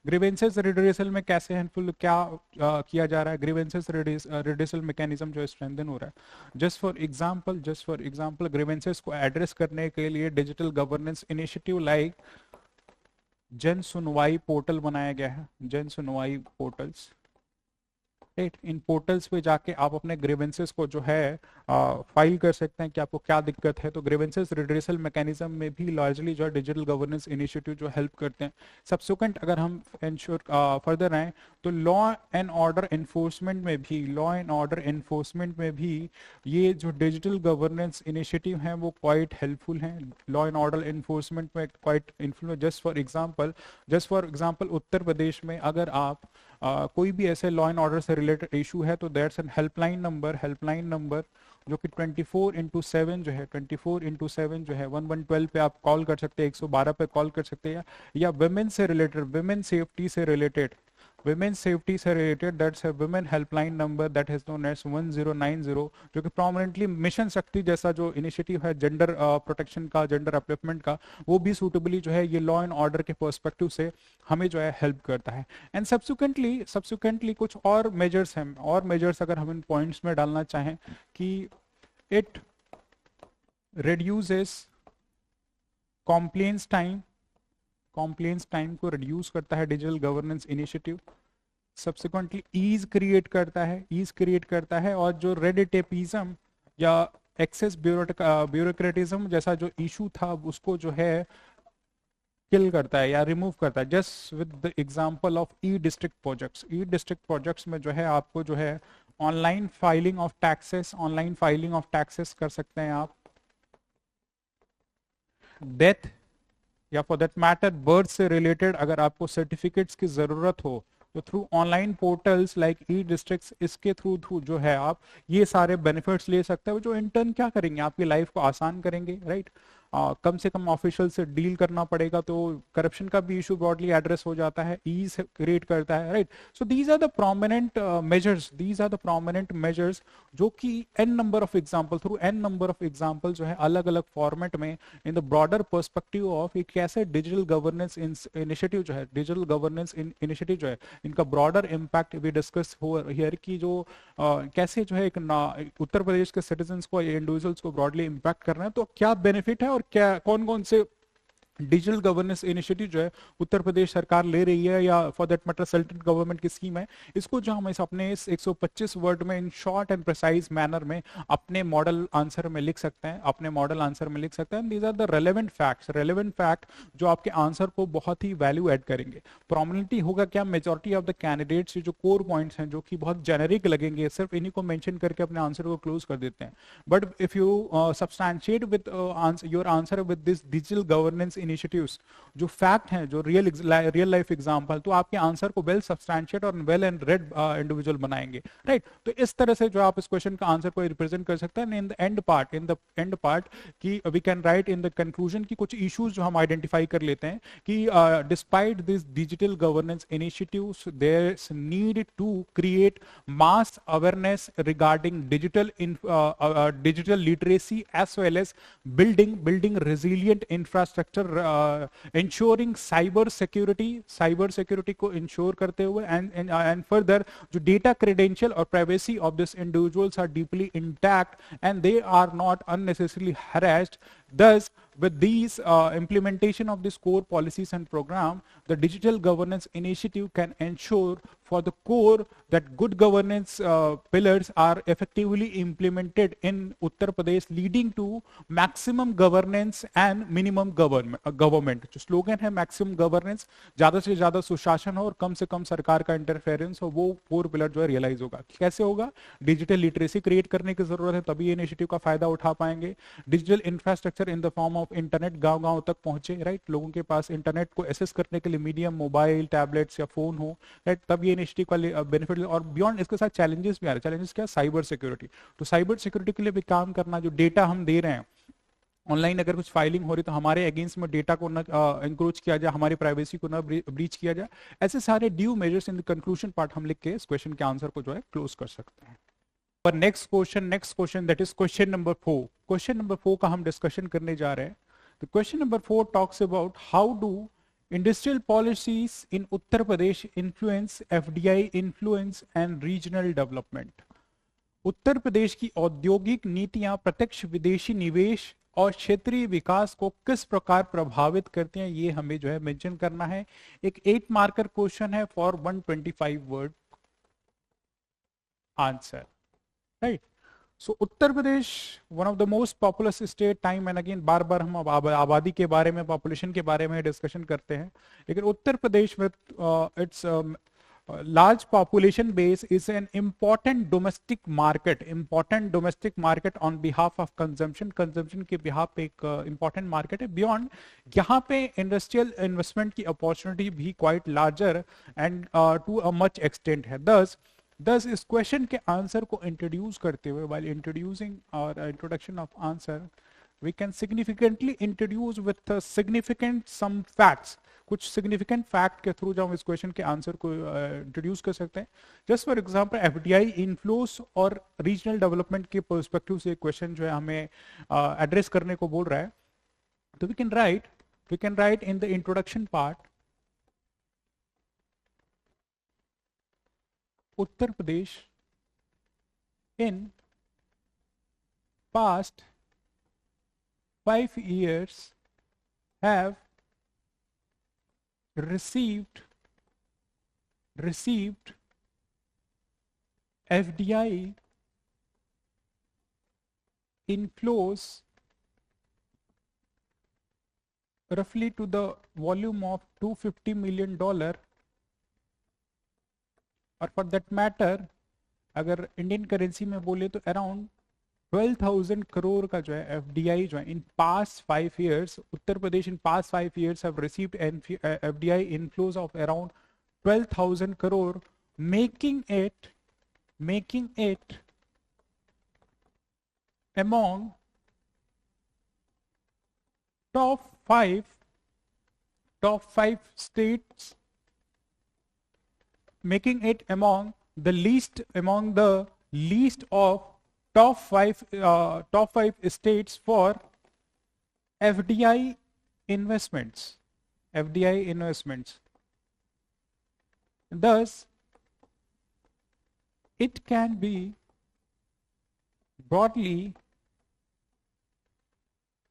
ग्रीवेंसेस रिड्रेसल में कैसे हेल्पफुल, क्या किया जा रहा है? ग्रीवेंसेस रिड्रेसल मैकेनिज्म जो स्ट्रेंथन हो रहा है। जस्ट फॉर एग्जांपल ग्रीवेंसेस को एड्रेस करने के लिए डिजिटल गवर्नेंस इनिशिएटिव लाइक जन सुनवाई पोर्टल बनाया गया है, जन सुनवाई पोर्टल्स, राइट। इन पोर्टल्स पे जाके आप अपने ग्रीवेंसेस को जो है फाइल कर सकते हैं कि आपको क्या दिक्कत है। तो ग्रीवेंसेस रिड्रेसल मैकेनिज्म में भी लार्जली जो है डिजिटल गवर्नेंस इनिशिएटिव जो हेल्प करते हैं। सब्सिक्वेंट अगर हम इंश्योर फर्दर आए तो लॉ एंड ऑर्डर इन्फोर्समेंट में भी ये जो डिजिटल गवर्नेंस इनिशिएटिव हैं वो क्वाइट हेल्पफुल हैं। लॉ एंड ऑर्डर इन्फोर्समेंट में quite influence. Just for example Uttar Pradesh में अगर आप कोई भी ऐसे लॉ एंड ऑर्डर से रिलेटेड इशू है तो दैट्स एन हेल्पलाइन नंबर जो कि 24/7 जो है 1112 पे आप कॉल कर सकते हैं, 112 पे कॉल कर सकते हैं। या वुमेन सेफ्टी से रिलेटेड दैट्स है women helpline number that is known as 1090, जो कि प्रोमिनेंटली मिशन शक्ति जैसा जो इनिशिएटिव है जेंडर प्रोटेक्शन का, जेंडर अपलिफ्टमेंट का, वो भी सूटेबली जो है ये लॉ एंड ऑर्डर के पर्सपेक्टिव से हमें जो है हेल्प करता है। एंड सब्सिक्वेंटली कुछ और मेजर्स हैं, और मेजर्स अगर हम इन पॉइंट्स में डालना चाहें कि इट reduces compliance टाइम को रिड्यूस करता है digital governance initiative. Subsequently ease create करता है और जो रेड टेपिज्म या एक्सेस ब्यूरोक्रेटिज्म जैसा जो इशू था उसको जो है किल करता है या रिमूव करता है। Just with the example of E district projects में जो है आपको जो है ऑनलाइन फाइलिंग ऑफ टैक्सेस कर सकते हैं आप। डेथ या फॉर दैट मैटर बर्थ से रिलेटेड अगर आपको सर्टिफिकेट्स की जरूरत हो तो थ्रू ऑनलाइन पोर्टल्स लाइक ई डिस्ट्रिक्ट्स, इसके थ्रू जो है आप ये सारे बेनिफिट्स ले सकते हो, जो इंटर्न क्या करेंगे, आपकी लाइफ को आसान करेंगे, राइट। कम से कम ऑफिशियल से डील करना पड़ेगा, तो करप्शन का भी इशू ब्रॉडली एड्रेस हो जाता है, ईज क्रिएट करता है, right. So these are the prominent measures जो कि through an number of example जो है अलग अलग फॉर्मेट में in the broader perspective of एक कैसे डिजिटल गवर्नेंस इनिशिएटिव जो है इनका ब्रॉडर इम्पैक्ट भी डिस्कस हो हियर की जो कैसे जो है एक उत्तर प्रदेश के सिटीजन्स को या इंडिविजुअल्स को ब्रॉडली इम्पैक्ट करना है, तो क्या बेनिफिट है और क्या कौन कौन से डिजिटल गवर्नेंस इनिशिएटिव जो है उत्तर प्रदेश सरकार ले रही है, या for that matter central government की स्कीम है, इसको जो हम इस अपने इस 125 वर्ड में in short and precise manner में अपने मॉडल आंसर में लिख सकते हैं, अपने मॉडल आंसर में लिख सकते हैं। These are the relevant facts, relevant fact जो आपके आंसर को बहुत ही वैल्यू ऐड करेंगे। प्रोमिनेंटली होगा क्या, मेजॉरिटी ऑफ द कैंडिडेट्स जो कोर पॉइंट्स हैं जो कि बहुत जेनेरिक लगेंगे, सिर्फ इन्हीं को मेंशन करके अपने आंसर को क्लोज कर देते हैं। But if you substantiate with your answer with this digital governance initiatives, जो फैक्ट हैं, जो रियल लाइफ एग्जांपल, तो आपके आंसर को वेल सब्सटैंशिएट और वेल एंड रेड इंडिविजुअल बनाएंगे, राइट। तो इस तरह से जो आप इस क्वेश्चन का आंसर को रिप्रेजेंट कर सकते हैं। इन द एंड पार्ट की we can write in the conclusion की कुछ इश्यूज जो हम आइडेंटिफाई कर लेते हैं कि despite this digital governance initiatives there is need to create mass awareness regarding digital literacy as well as building resilient infrastructure, ensuring cyber security को ensure करते हुए, and further जो data credential और privacy of these individuals are deeply intact and they are not unnecessarily harassed. Thus, with these implementation of this core policies and program, the digital governance initiative can ensure for the core that good governance pillars are effectively implemented in Uttar Pradesh, leading to maximum governance and minimum government. जो slogan है maximum governance, ज्यादा से ज्यादा सुशासन हो और कम से कम सरकार का इंटरफेरेंस हो, वो कोर पिलर जो है रियलाइज होगा। कैसे होगा? डिजिटल लिटरेसी क्रिएट करने की जरूरत है, तभी ये इनिशिएटिव का फायदा उठा पाएंगे। Digital infrastructure in the form of internet गांव गांव तक पहुंचे, राइट, लोगों के पास इंटरनेट को एक्सेस करने के लिए मीडियम मोबाइल, टैबलेट्स या फोन हो, राइट, तब ये इनिशिएटिव का बेनिफिट। और बियॉन्ड इसके साथ चैलेंजेस भी आ रहे हैं। चैलेंजेस क्या? Cyber security. तो साइबर सिक्योरिटी के लिए भी काम करना, जो डेटा हम दे रहे हैं ऑनलाइन, अगर कुछ फाइलिंग हो रही तो हमारे अगेंस्ट में डेटा को न इंक्रोच किया जाए, हमारी प्राइवेसी को न ब्रीच किया जाए, ऐसे सारे due measures in the conclusion part हम लिख के इस क्वेश्चन के आंसर को जो है क्लोज कर सकते हैं। पर next question that is question number 4। Question number 4 का हम डिस्कशन करने जा रहे हैं। तो question number 4 talks about how do industrial policies in Uttar Pradesh influence FDI influence and regional development. Uttar Pradesh की औद्योगिक नीतियां प्रत्यक्ष विदेशी निवेश और क्षेत्रीय विकास को किस प्रकार प्रभावित करते हैं, ये हमें जो है मेंशन करना है। एक 8 मार्कर क्वेश्चन है for 125 word answer, right. So Uttar Pradesh one of the most populous state, time and again बार बार हम आबादी के बारे में, पॉपुलेशन के बारे में डिस्कशन करते हैं, लेकिन उत्तर प्रदेश में it's large population base is an important domestic market on behalf of consumption के behalf पे एक important market है। beyond यहाँ पे industrial investment की opportunity भी quite larger and to a much extent है। thus इस question के answer को introduce करते हुए, while introducing or introduction of answer, we can significantly introduce with significant some facts, कुछ सिग्निफिकेंट फैक्ट के थ्रू जो हम इस क्वेश्चन के आंसर को इंट्रोड्यूस कर सकते हैं। जस्ट फॉर एग्जांपल एफडीआई इन्फ्लोस और रीजनल डेवलपमेंट के पर्सपेक्टिव से क्वेश्चन जो है हमें एड्रेस करने को बोल रहा है। तो we can write in the introduction part, Uttar Pradesh in past 5 years have received FDI inflows roughly to the volume of $250 million, और फॉर दैट मैटर अगर इंडियन करेंसी में बोले तो अराउंड 12,000 करोड़ का जो है एफडीआई जो है इन past 5 years, Uttar Pradesh in past 5 years have received FDI inflows of around 12,000 crore, making it among top 5 states, making it among the least of top five states for FDI investments. Thus, it can be broadly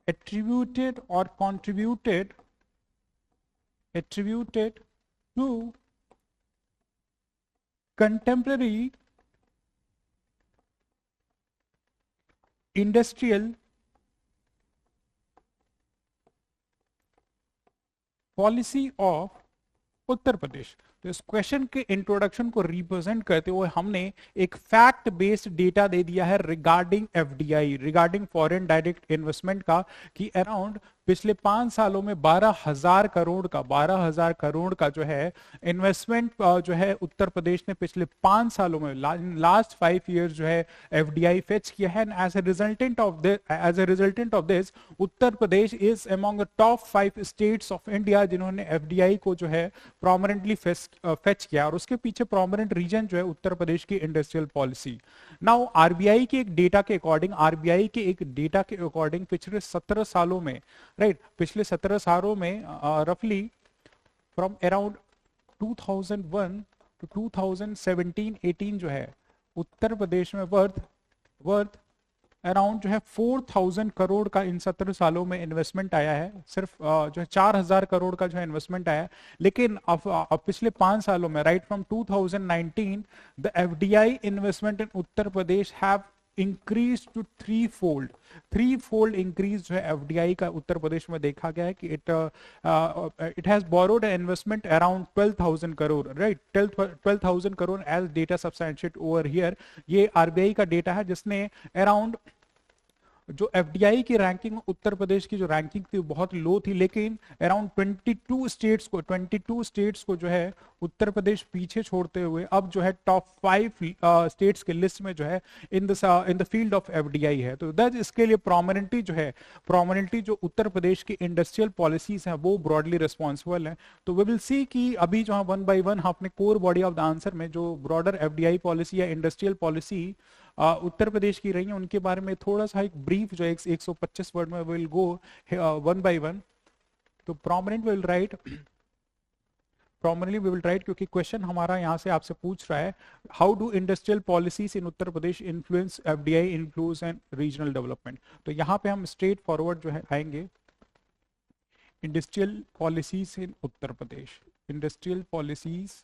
attributed or contributed attributed to contemporary industrial policy of Uttar Pradesh. तो इस question के introduction को represent करते हुए हमने एक fact based data दे दिया है regarding FDI, regarding foreign direct investment का, कि अराउंड पिछले 5 सालों में 12,000 करोड़ का जो है इन्वेस्टमेंट जो है उत्तर प्रदेश ने पिछले 5 सालों में लास्ट 5 इयर्स जो है एफडीआई फेच किया है। As a resultant of this Uttar Pradesh is among the top 5 states of India जिन्होंने एफडीआई को जो है प्रोमिनेंटली फेच किया, और उसके पीछे प्रोमिनेंट रीजन जो है उत्तर प्रदेश की इंडस्ट्रियल पॉलिसी। नाउ आरबीआई के एक डेटा के अकॉर्डिंग पिछले 17 सालों में, राइट, पिछले 17 सालों में रफली फ्रॉम अराउंड 2001 टू 2017-18 जो है उत्तर प्रदेश में वर्थ अराउंड जो है 4,000 करोड़ का इन 17 सालों में इन्वेस्टमेंट आया है। सिर्फ जो है 4,000 करोड़ का जो है इन्वेस्टमेंट आया है। लेकिन अब पिछले 5 सालों में, right from 2019, the FDI investment in Uttar Pradesh have increase to three fold increase जो है एफडीआई का उत्तर प्रदेश में देखा गया है कि it has borrowed investment around 12,000 crore, right, 12,000 crore as data substantiate over here. ये आरबीआई का डेटा है जिसने अराउंड जो एफडीआई की रैंकिंग, उत्तर प्रदेश की जो रैंकिंग थी बहुत लो थी, लेकिन अराउंड 22 स्टेट्स को जो है उत्तर प्रदेश पीछे छोड़ते हुए अब जो है टॉप 5 स्टेट्स के लिस्ट में जो है in the field of FDI है। तो दैट इसके लिए प्रोमिनेंटली जो उत्तर प्रदेश की इंडस्ट्रियल पॉलिसीज हैं वो ब्रॉडली रिस्पॉन्सिबल है। तो वी विल सी कि अभी जो है 1 by 1 अपने core body of the answer में जो ब्रॉडर एफडीआई पॉलिसी या इंडस्ट्रियल पॉलिसी उत्तर प्रदेश की रही है उनके बारे में थोड़ा सा एक ब्रीफ जो है 125 वर्ड में विल गो 1 by 1। तो प्रोमिनेंटली वी विल राइट, क्योंकि क्वेश्चन हमारा यहाँ से आपसे पूछ रहा है how do industrial policies in Uttar Pradesh influence FDI influence and regional development. तो यहाँ पे हम स्ट्रेट फॉरवर्ड जो है आएंगे, industrial policies in Uttar Pradesh, industrial policies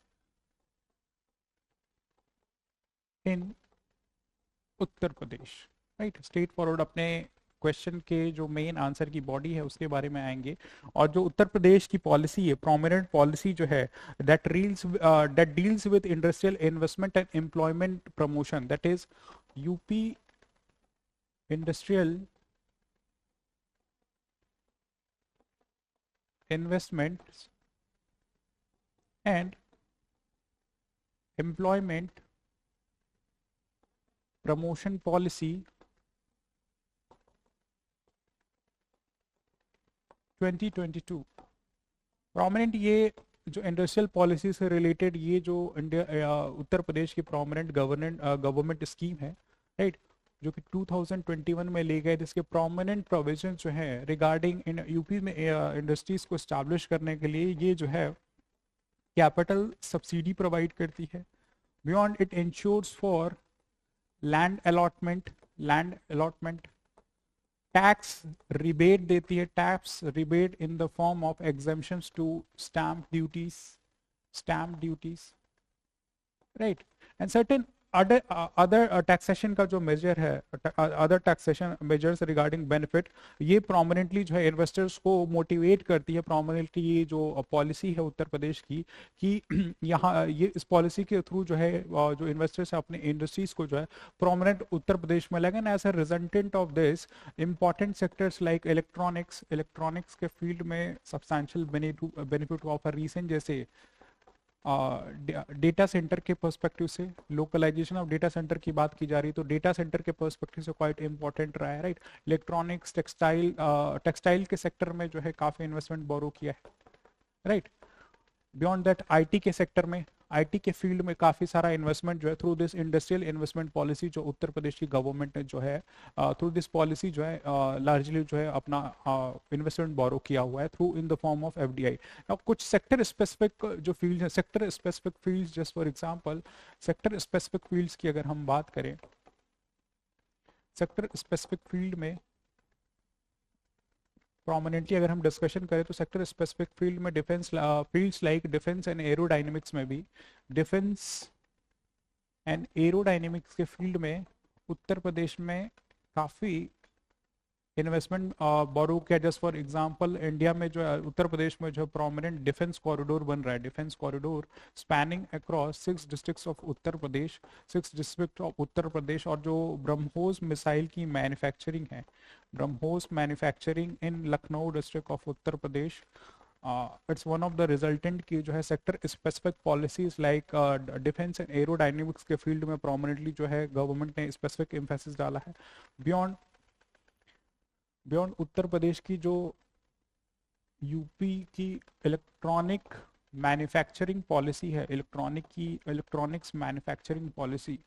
in Uttar Pradesh, right, straight forward अपने क्वेश्चन के जो मेन आंसर की बॉडी है उसके बारे में आएंगे। और जो उत्तर प्रदेश की पॉलिसी है, प्रोमिनेंट पॉलिसी जो है that deals with industrial investment and employment promotion, that is UP industrial investment and employment promotion policy 2022। Prominent ये जो इंडस्ट्रियल पॉलिसी से रिलेटेड ये जो उत्तर प्रदेश की प्रोमिनेंट गवर्नमेंट स्कीम है, राइट, जो कि 2021 में ले गए, जिसके प्रोमिनेंट प्रोविजन जो है रिगार्डिंग यूपी में इंडस्ट्रीज को एस्टैब्लिश करने के लिए ये जो है कैपिटल सब्सिडी प्रोवाइड करती है। Beyond it ensures for land allotment, tax rebate देती है, tax rebate in the form of exemptions to stamp duties, right, and certain other taxation का जो मेजर है, other taxation measures regarding benefit, ये prominently जो है इन्वेस्टर्स को motivate करती है। प्रोमिनेंटली ये जो पॉलिसी है उत्तर प्रदेश की कि यहाँ ये इस पॉलिसी के थ्रू जो है जो इन्वेस्टर्स अपने इंडस्ट्रीज को जो है प्रोमिनेंट उत्तर प्रदेश में लगन। As a resultant of this important sectors like electronics के फील्ड में सब्सटैंशियल बेनिफिट ऑफर रीसेंट, जैसे डेटा सेंटर के पर्सपेक्टिव से, लोकलाइजेशन ऑफ डेटा सेंटर की बात की जा रही, तो डेटा सेंटर के पर्सपेक्टिव से क्वाइट इंपॉर्टेंट रहा है, राइट। इलेक्ट्रॉनिक्स, टेक्सटाइल के सेक्टर में जो है काफी इन्वेस्टमेंट बोरो किया है, राइट। बियॉन्ड दैट आईटी के सेक्टर में, आईटी के फील्ड में काफी सारा इन्वेस्टमेंट जो है through this industrial investment policy जो उत्तर प्रदेश की गवर्नमेंट ने जो है थ्रू दिस पॉलिसी जो है लार्जली जो है अपना इन्वेस्टमेंट बोरो किया हुआ है through in the form of FDI. अब कुछ सेक्टर स्पेसिफिक जो फील्ड है, sector specific fields, just for example sector specific fields की अगर हम बात करें, सेक्टर स्पेसिफिक फील्ड में प्रोमिनेंटली अगर हम डिस्कशन करें तो सेक्टर स्पेसिफिक फील्ड में defence fields like defence and aerodynamics में भी, डिफेंस एंड एरोडायनेमिक्स के फील्ड में उत्तर प्रदेश में काफ़ी इन्वेस्टमेंट बोरो किया। जस्ट फॉर एग्जांपल इंडिया में जो है, उत्तर प्रदेश में जो प्रोमिनेंट डिफेंस कॉरिडोर बन रहा है, defence corridor spanning across 6 districts of Uttar Pradesh, 6 district of Uttar Pradesh. और जो ब्रह्मोस मिसाइल की मैन्युफैक्चरिंग है, BrahMos manufacturing in Lucknow district of Uttar Pradesh, it's one of the resultant की जो है sector specific policies like defence and aerodynamics के फील्ड में प्रोमिनेंटली जो है गवर्नमेंट ने स्पेसिफिक एम्फेसिस डाला है। बियॉन्ड उत्तर प्रदेश की जो यूपी की इलेक्ट्रॉनिक मैन्युफैक्चरिंग पॉलिसी है, इलेक्ट्रॉनिक्स मैन्युफैक्चरिंग पॉलिसी,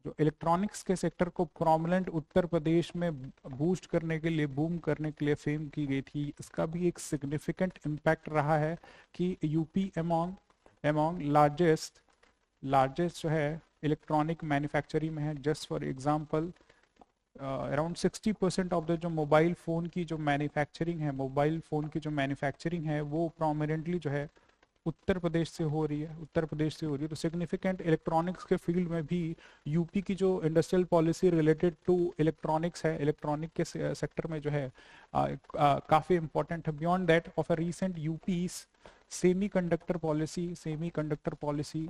जो इलेक्ट्रॉनिक्स के सेक्टर को प्रोमिनेंट उत्तर प्रदेश में बूस्ट करने के लिए, बूम करने के लिए फेम की गई थी, इसका भी एक सिग्निफिकेंट इम्पैक्ट रहा है कि यूपी एमॉन्ग लार्जेस्ट जो है इलेक्ट्रॉनिक मैन्युफैक्चरिंग में है। Just for example around 60% of the जो मोबाइल फ़ोन की जो मैन्युफैक्चरिंग है, वो प्रोमिनेंटली जो है उत्तर प्रदेश से हो रही है, तो सिग्निफिकेंट इलेक्ट्रॉनिक्स के फील्ड में भी यूपी की जो industrial policy related to electronics है, इलेक्ट्रॉनिक के सेक्टर में जो है काफ़ी इंपॉर्टेंट है। Beyond that of a recent UP semiconductor policy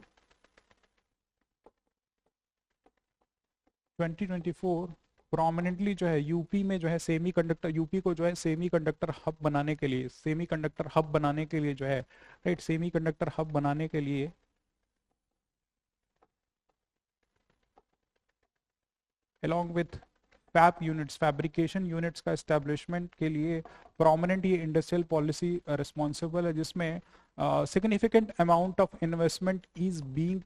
2024 prominently जो है यूपी में जो है यूपी को जो है सेमीकंडक्टर हब बनाने के लिए जो है, राइट, सेमीकंडक्टर हब बनाने के लिए along with फैब्रिकेशन यूनिट्स का एस्टेब्लिशमेंट के लिए प्रोमिनेंट ये इंडस्ट्रियल पॉलिसी रिस्पॉन्सिबल है, जिसमें significant amount of investment is being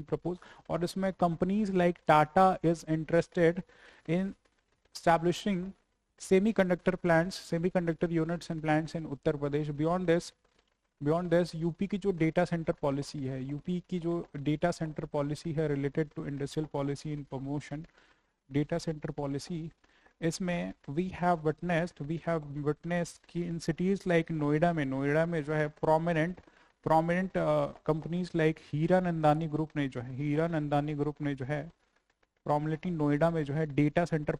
proposed और इसमें companies like Tata is interested in establishing semiconductor units and plants in Uttar Pradesh. Beyond this UP की जो डेटा सेंटर पॉलिसी है related to industrial policy in promotion, data centre policy, इसमें we have witnessed कि in cities like Noida में जो है prominent companies like Hiranandani group ने जो है प्रोमिनेंटली नोएडा में जो है डेटा सेंटर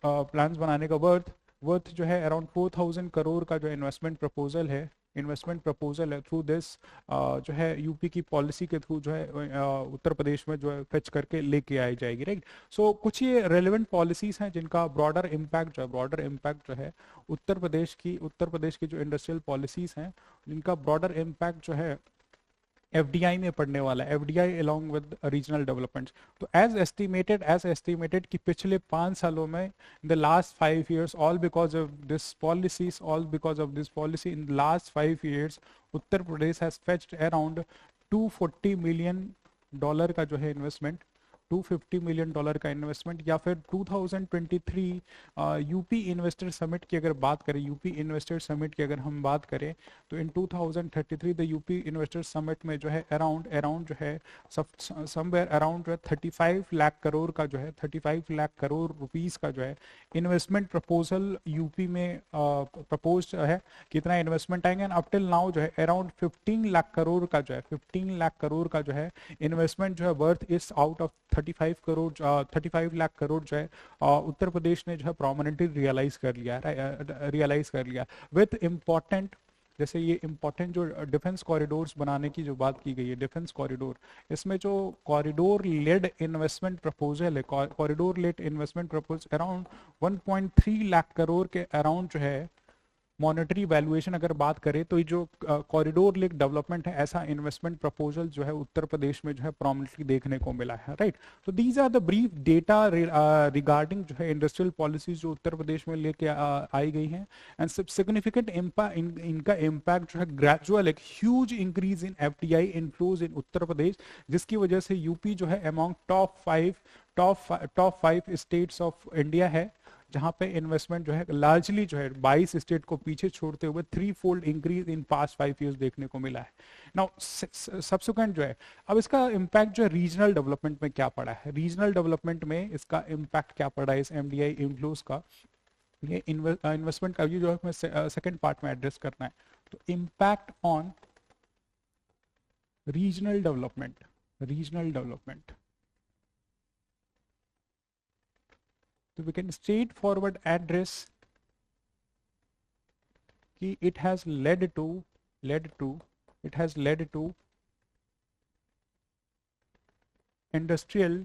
प्लान्स बनाने का वर्थ जो है अराउंड 4,000 करोड़ का जो इन्वेस्टमेंट प्रपोजल है थ्रू दिस जो है यूपी की पॉलिसी के थ्रू जो है उत्तर प्रदेश में जो है फेच करके लेके आई जाएगी, राइट। सो कुछ ये रेलेवेंट पॉलिसीज हैं जिनका ब्रॉडर इम्पैक्ट जो है उत्तर प्रदेश की जो इंडस्ट्रियल पॉलिसीज हैं जिनका ब्रॉडर इम्पैक्ट जो है एफडीआई में पड़ने वाला है, FDI along with regional developments. तो एज एस्टिमेटेड कि पिछले 5 सालों में in the last 5 years all because of this policy in the last 5 years Uttar Pradesh has fetched around $240 million का जो है इन्वेस्टमेंट, $250 million का इन्वेस्टमेंट। या फिर 2023 यूपी इन्वेस्टर समिट की अगर बात करें, हम बात करें तो इन 2033 द यूपी इन्वेस्टर समिट में जो है अराउंड जो है समवेयर अराउंड 35 लाख करोड़ का जो है 35 लाख करोड़ रुपीस का जो है इन्वेस्टमेंट प्रपोजल यूपी में प्रपोज है। कितना इन्वेस्टमेंट आएंगे, अप टिल नाउ जो है अराउंड 15 लाख करोड़ का जो है इन्वेस्टमेंट जो है worth is out of 35 lakh crore जो है उत्तर प्रदेश ने जो है प्रोमिनेंटली रियलाइज कर लिया विद इम्पोर्टेंट, जैसे ये इम्पोर्टेंट जो डिफेंस कॉरिडोर्स बनाने की जो बात की गई है, डिफेंस कॉरिडोर, इसमें जो कॉरिडोर लेड इन्वेस्टमेंट प्रपोजल है, अराउंड 1.3 लाख करोड़ के अराउंड जो है मॉनेटरी वैल्यूएशन अगर बात करें तो ये जो कॉरिडोर लिंक डेवलपमेंट है, ऐसा इन्वेस्टमेंट प्रपोजल जो है उत्तर प्रदेश में जो है प्रोमिनेंटली देखने को मिला है, राइट। तो these are the brief data regarding जो है इंडस्ट्रियल पॉलिसीज जो उत्तर प्रदेश में लेके आई गई हैं एंड सिग्निफिकेंट इनका इम्पैक्ट जो है ग्रेजुअल एक huge increase in FDI inflows in Uttar Pradesh, जिसकी वजह से यूपी जो है among top 5 states of India है जहां पे इन्वेस्टमेंट जो है लार्जली जो है 22 स्टेट को पीछे छोड़ते हुए 3-fold increase in past 5 years देखने को मिला है। नाउ सब्सिक्वेंट जो है, अब इसका इम्पैक्ट जो है रीजनल डेवलपमेंट में क्या पड़ा है, रीजनल डेवलपमेंट में इसका इम्पैक्ट क्या पड़ा है इस एमडीआई इन्फ्लोज का, ये इन्वेस्टमेंट का, ये जो है हमें सेकंड पार्ट में एड्रेस करना है। तो impact on regional development, regional development, तो we can straightforward address कि it has led to industrial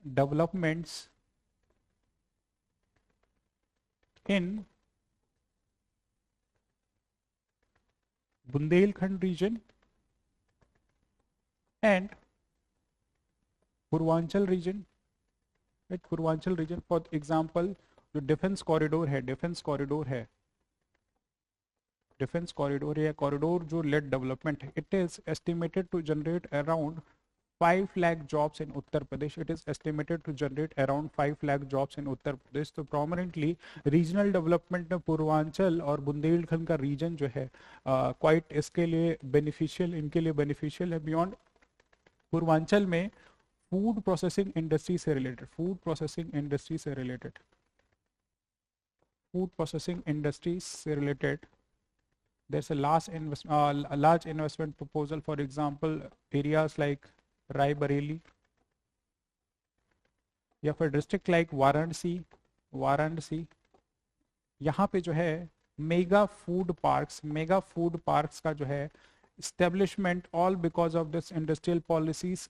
developments in Bundelkhand region and Purvanchal region, Purvanchal region. For example जो डिफेंस कॉरिडोर है, डिफेंस कॉरिडोर या corridor जो led development है, it is estimated to generate around 5 lakh jobs in Uttar Pradesh. It is estimated to generate around 5 lakh jobs in Uttar Pradesh. तो prominently regional development में पूर्वांचल और बुंदेलखंड का reason जो है quite इसके लिए बेनिफिशियल, इनके लिए बेनिफिशियल है। बियॉन्ड पूर्वांचल में फूड प्रोसेसिंग इंडस्ट्री से रिलेटेड, फूड प्रोसेसिंग इंडस्ट्री से रिलेटेड, फूड प्रोसेसिंग इंडस्ट्रीज से related there's a large investment proposal, for example areas like Raebareli या फिर डिस्ट्रिक्ट लाइक वाराणसी, यहाँ पे जो है मेगा फूड पार्क्स का जो है establishment, all because of this industrial policies,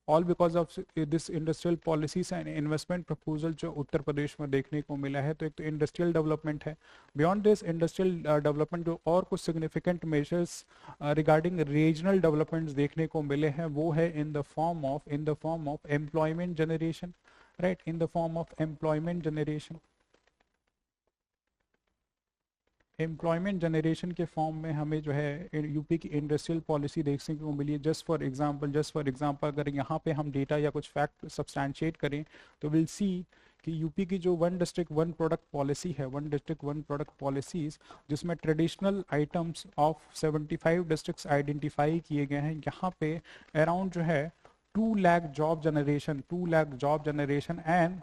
all because of this industrial policies and investment proposal जो उत्तर प्रदेश में देखने को मिला है। तो एक तो इंडस्ट्रियल डेवलपमेंट है, बियॉन्ड दिस इंडस्ट्रियल डेवलपमेंट जो और कुछ significant measures regarding regional developments देखने को मिले हैं वो है in the form of employment generation, right, in the form of employment generation. Employment generation के फॉर्म में हमें जो है यूपी की इंडस्ट्रियल पॉलिसी देखने को मिली है। जस्ट फॉर एग्जांपल अगर यहाँ पे हम डेटा या कुछ फैक्ट सब्सटैंशिएट करें तो विल सी कि यूपी की जो one district one product policy है, one district one product policies, जिसमें traditional items of 75 districts identify किए गए हैं, यहाँ पे अराउंड जो है 2 lakh job generation and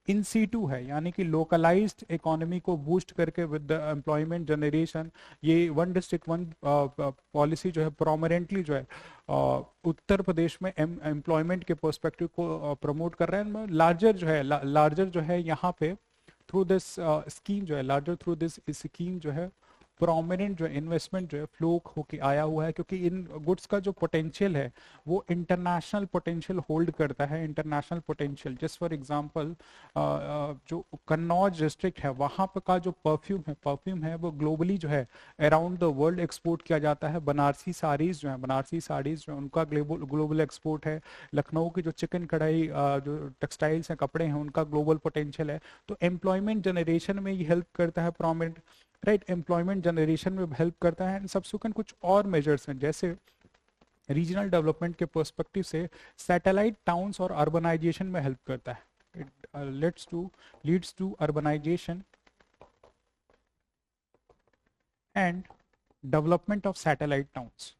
in situ है, यानी कि लोकलाइज्ड इकोनॉमी को बूस्ट करके विद द एम्प्लॉयमेंट जनरेशन। ये वन डिस्ट्रिक्ट वन पॉलिसी जो है प्रोमिनेंटली जो है उत्तर प्रदेश में एम्प्लॉयमेंट के पर्सपेक्टिव को प्रमोट कर रहे हैं। लार्जर जो है यहाँ पे थ्रू दिस स्कीम जो है, लार्जर थ्रू दिस स्कीम जो है प्रोमिनेंट जो इन्वेस्टमेंट जो है फ्लो होके आया हुआ है, क्योंकि इन गुड्स का जो पोटेंशियल है वो इंटरनेशनल पोटेंशियल होल्ड करता है, international potential. Just for example जो कन्नौज डिस्ट्रिक्ट है वहाँ पर का जो परफ्यूम है वो ग्लोबली जो है अराउंड द वर्ल्ड एक्सपोर्ट किया जाता है। बनारसी साड़ीज जो है उनका ग्लोबल एक्सपोर्ट है। लखनऊ की जो चिकन कढ़ाई जो टेक्सटाइल्स हैं, कपड़े हैं, उनका ग्लोबल पोटेंशियल है। तो एम्प्लॉयमेंट जनरेशन में ये हेल्प करता है प्रोमिनेंट, राइट, एम्प्लॉयमेंट जनरेशन में हेल्प करता है। सब्सिक्वेंट कुछ और मेजर्स हैं, जैसे रीजनल डेवलपमेंट के पर्सपेक्टिव से सैटेलाइट टाउन्स और अर्बनाइजेशन में हेल्प करता है। It leads to urbanisation and development of satellite towns,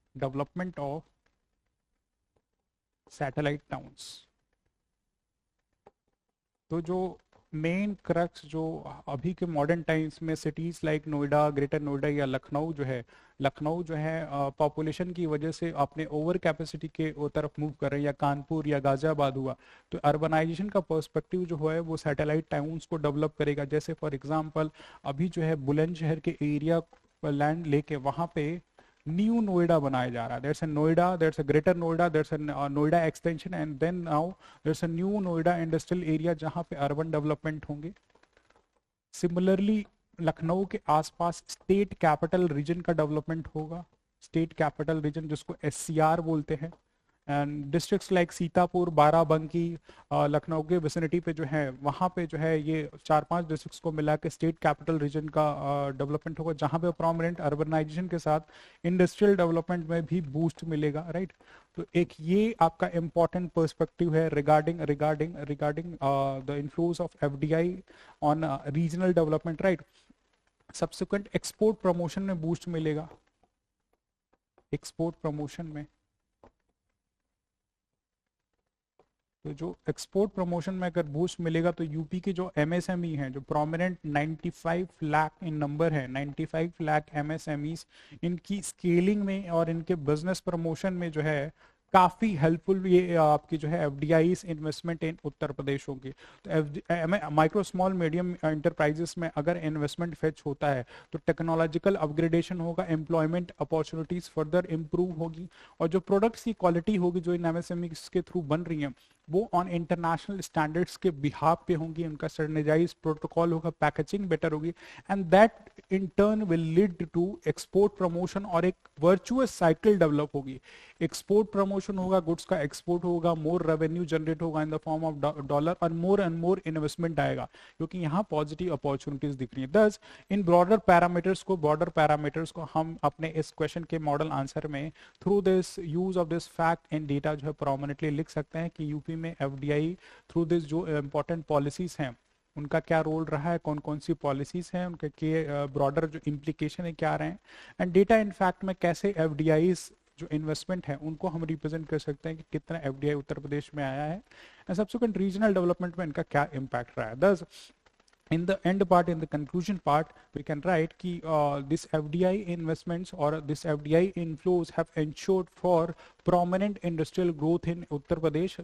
तो जो मेन क्रक्स जो अभी के मॉडर्न टाइम्स में cities like Noida, greater Noida या लखनऊ जो है पॉपुलेशन की वजह से अपने ओवर कैपेसिटी के तरफ मूव कर रहे हैं, या कानपुर या गाजियाबाद हुआ, तो अर्बनाइजेशन का पर्सपेक्टिव जो है वो सैटेलाइट टाउन्स को डेवलप करेगा। जैसे फॉर एग्जांपल अभी जो है बुलंदशहर के एरिया लैंड लेके वहाँ पे न्यू नोएडा बनाया जा रहा है। there's a Noida, there's a greater Noida, there's a Noida extension, and then now there's a new Noida industrial area जहाँ पे अर्बन डेवलपमेंट होंगे। सिमिलरली लखनऊ के आसपास स्टेट कैपिटल रीजन का डेवलपमेंट होगा, स्टेट कैपिटल रीजन जिसको SCR बोलते हैं। And districts like Sitapur, Barabanki, Lucknow के विसिनिटी पे जो है वहाँ पे जो है ये 4-5 डिस्ट्रिक्ट्स को मिला के स्टेट कैपिटल रीजन का डेवलपमेंट होगा, जहाँ पे प्रोमिनेंट अर्बनाइजेशन के साथ इंडस्ट्रियल डेवलपमेंट में भी बूस्ट मिलेगा, राइट। तो एक ये आपका इंपॉर्टेंट पर्सपेक्टिव है regarding regarding regarding the influence of FDI on regional development, right. Subsequent export promotion में बूस्ट मिलेगा, एक्सपोर्ट प्रमोशन में, तो जो एक्सपोर्ट प्रमोशन में अगर बूस्ट मिलेगा तो यूपी के जो एमएसएमई हैं, जो प्रोमिनेंट 95 लाख इन नंबर है, 95 लाख एमएसएमईज, इनकी स्केलिंग में और इनके बिजनेस प्रमोशन में जो है काफी हेल्पफुल ये आपकी जो है एफडीआई इन्वेस्टमेंट इन उत्तर प्रदेश होगी। तो माइक्रो स्मॉल मीडियम इंटरप्राइजेस में अगर इन्वेस्टमेंट फेच होता है तो टेक्नोलॉजिकल अपग्रेडेशन होगा, एम्प्लॉयमेंट अपॉर्चुनिटीज फर्दर इंप्रूव होगी, और जो प्रोडक्ट्स की क्वालिटी होगी जो इन एमएसएमई के थ्रू बन रही है वो ऑन इंटरनेशनल स्टैंडर्ड्स के बिहाफ पे होंगी, उनका स्टैंडर्डाइज प्रोटोकॉल होगा, पैकेजिंग बेटर होगी, and that in turn will lead to export promotion, और एक वर्चुअस साइकिल डेवलप होगी। एक्सपोर्ट प्रमोशन होगा, गुड्स का एक्सपोर्ट होगा, मोर रेवेन्यू जनरेट होगा in the form of dollar, और मोर इन्वेस्टमेंट आएगा क्योंकि यहाँ पॉजिटिव अपॉर्चुनिटीज दिख रही है। दस इन बॉर्डर पैरामीटर्स को हम अपने इस क्वेश्चन के मॉडल आंसर में through this use of this fact and data जो है प्रोमिनेंटली लिख सकते हैं कि यूपी में एफडीआई थ्रू दिस जो इंपॉर्टेंट पॉलिसीज हैं उनका क्या रोल रहा है, कौन कौन सी पॉलिसीज हैं, उनके के ब्रॉडर जो इम्प्लीकेशन है क्या रहे हैं, एंड डेटा इन फैक्ट में कैसे एफडीआई जो इन्वेस्टमेंट है उनको हम रिप्रेजेंट कर सकते हैं कि कितना एफडीआई उत्तर प्रदेश में आया है, एंड सब्सिक्वेंट रीजनल डेवलपमेंट में इनका क्या इम्पैक्ट रहा है। दस in the end part, in the conclusion part, we can write ki this FDI investments or this FDI inflows have ensured for prominent industrial growth in Uttar Pradesh,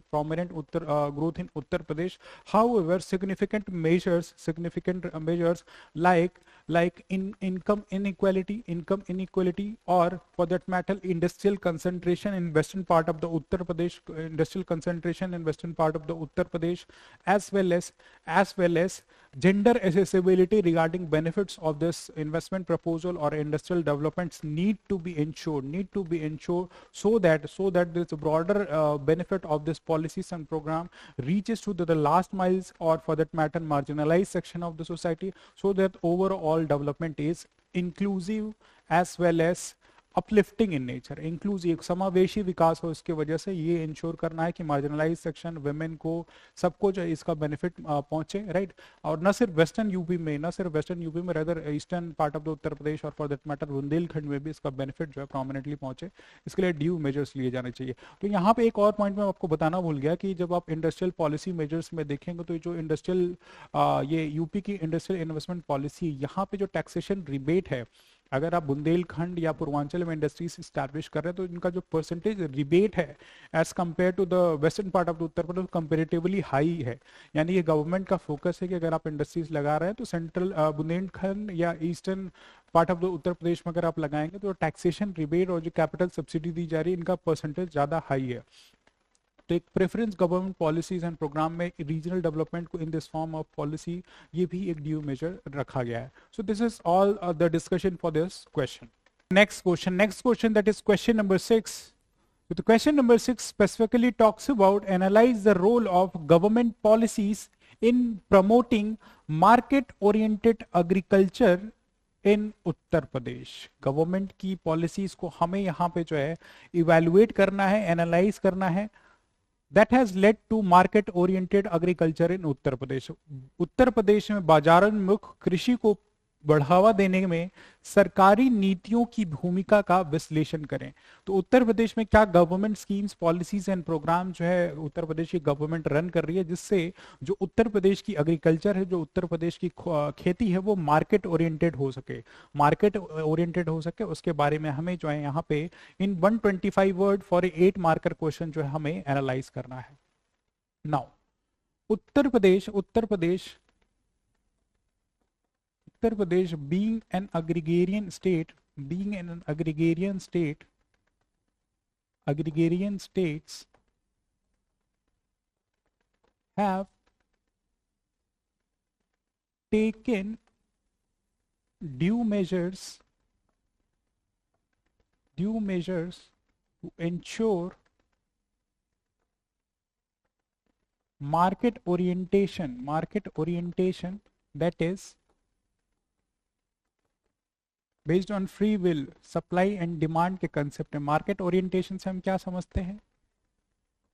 growth in Uttar Pradesh. However, significant measures like income inequality, or for that matter industrial concentration in western part of the Uttar Pradesh, as well as gender accessibility regarding benefits of this investment proposal or industrial developments need to be ensured so that this broader benefit of this policies and program reaches to the last miles, or for that matter marginalized section of the society, so that overall development is inclusive as well as uplifting in nature, inclusive समावेशी विकास हो। इसके वजह से ये ensure करना है कि marginalise section, women को, सबको जो इसका बेनिफिट पहुंचे, राइट। और न सिर्फ वेस्टर्न यूपी में rather eastern part of the Uttar Pradesh और फॉर दैट मैटर बुंदेलखंड में भी इसका बेनिफिट जो है प्रोमिनेंटली पहुंचे, इसके लिए ड्यू मेजर्स लिए जाने चाहिए। तो यहाँ पे एक और पॉइंट मैं आपको बताना भूल गया कि जब आप इंडस्ट्रियल पॉलिसी मेजर्स में देखेंगे तो जो इंडस्ट्रियल ये यूपी की इंडस्ट्रियल इन्वेस्टमेंट पॉलिसी, यहाँ पे जो टैक्सेशन रिबेट है, अगर आप बुंदेलखंड या पूर्वांचल में इंडस्ट्रीज स्टैब्लिश कर रहे हैं तो इनका जो परसेंटेज रिबेट है as compare to the western part of the Uttar Pradesh comparatively high है। यानी ये गवर्नमेंट का फोकस है कि अगर आप इंडस्ट्रीज लगा रहे हैं तो सेंट्रल बुंदेलखंड या eastern part of the Uttar Pradesh में अगर आप लगाएंगे तो टैक्सेशन रिबेट और जो कैपिटल सब्सिडी दी जा रही है इनका परसेंटेज ज्यादा हाई है। तो एक preference government policies and programme में रीजनल डेवलपमेंट को in this form of policy ये भी एक ड्यू मेजर रखा गया है। So this is all the discussion for this question. Next question that is question number 6. The question number 6 specifically talks about analyze the role of government policies in promoting market-oriented agriculture in Uttar Pradesh. Government की policies को हमें यहाँ पे जो है evaluate करना है, analyse करना है, that has led to market oriented agriculture in Uttar Pradesh. उत्तर प्रदेश में बाजारोन्मुख कृषि को बढ़ावा देने में सरकारी नीतियों की भूमिका का विश्लेषण करें। तो उत्तर प्रदेश में क्या government schemes, policies and programme जो है उत्तर प्रदेश की गवर्नमेंट रन कर रही है जिससे जो उत्तर प्रदेश की एग्रीकल्चर है, जो उत्तर प्रदेश की खेती है वो मार्केट ओरिएंटेड हो सके, उसके बारे में हमें जो है यहाँ पे इन 125 वर्ड फॉर 8 मार्कर क्वेश्चन जो है हमें एनालाइज करना है। Now Uttar Pradesh being an agrarian state, agrarian states have taken due measures to ensure market orientation, that is based on free will, supply and demand के कंसेप्ट है। मार्केट ओरिएंटेशन से हम क्या समझते हैं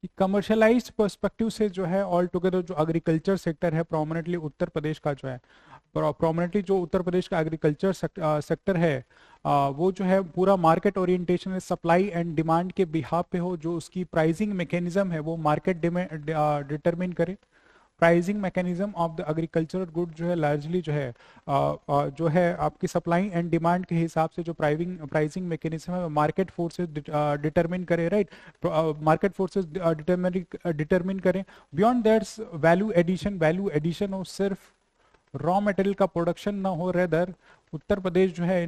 कि कमर्शलाइज्ड पर्सपेक्टिव से जो है ऑल टुगेदर जो एग्रीकल्चर सेक्टर है प्रोमिनेंटली उत्तर प्रदेश का जो है, प्रोमिनेंटली जो उत्तर प्रदेश का एग्रीकल्चर सेक्टर है, वो जो है पूरा market orientation supply and demand के बिहाफ पे हो, जो उसकी प्राइसिंग मैकेनिज्म है वो मार्केट डिटरमिन करे। Pricing mechanism of the agricultural good जो है लार्जली जो है जो है आपकी सप्लाई एंड डिमांड के हिसाब से जो प्राइसिंग मैकेनिज्म है मार्केट फोर्सेस डिटरमिन करे, राइट। मार्केट फोर्सेस डिटरमिन करें। बियॉन्ड दैट्स वैल्यू एडिशन हो, सिर्फ रॉ मटेरियल का प्रोडक्शन ना हो, रेदर उत्तर प्रदेश जो है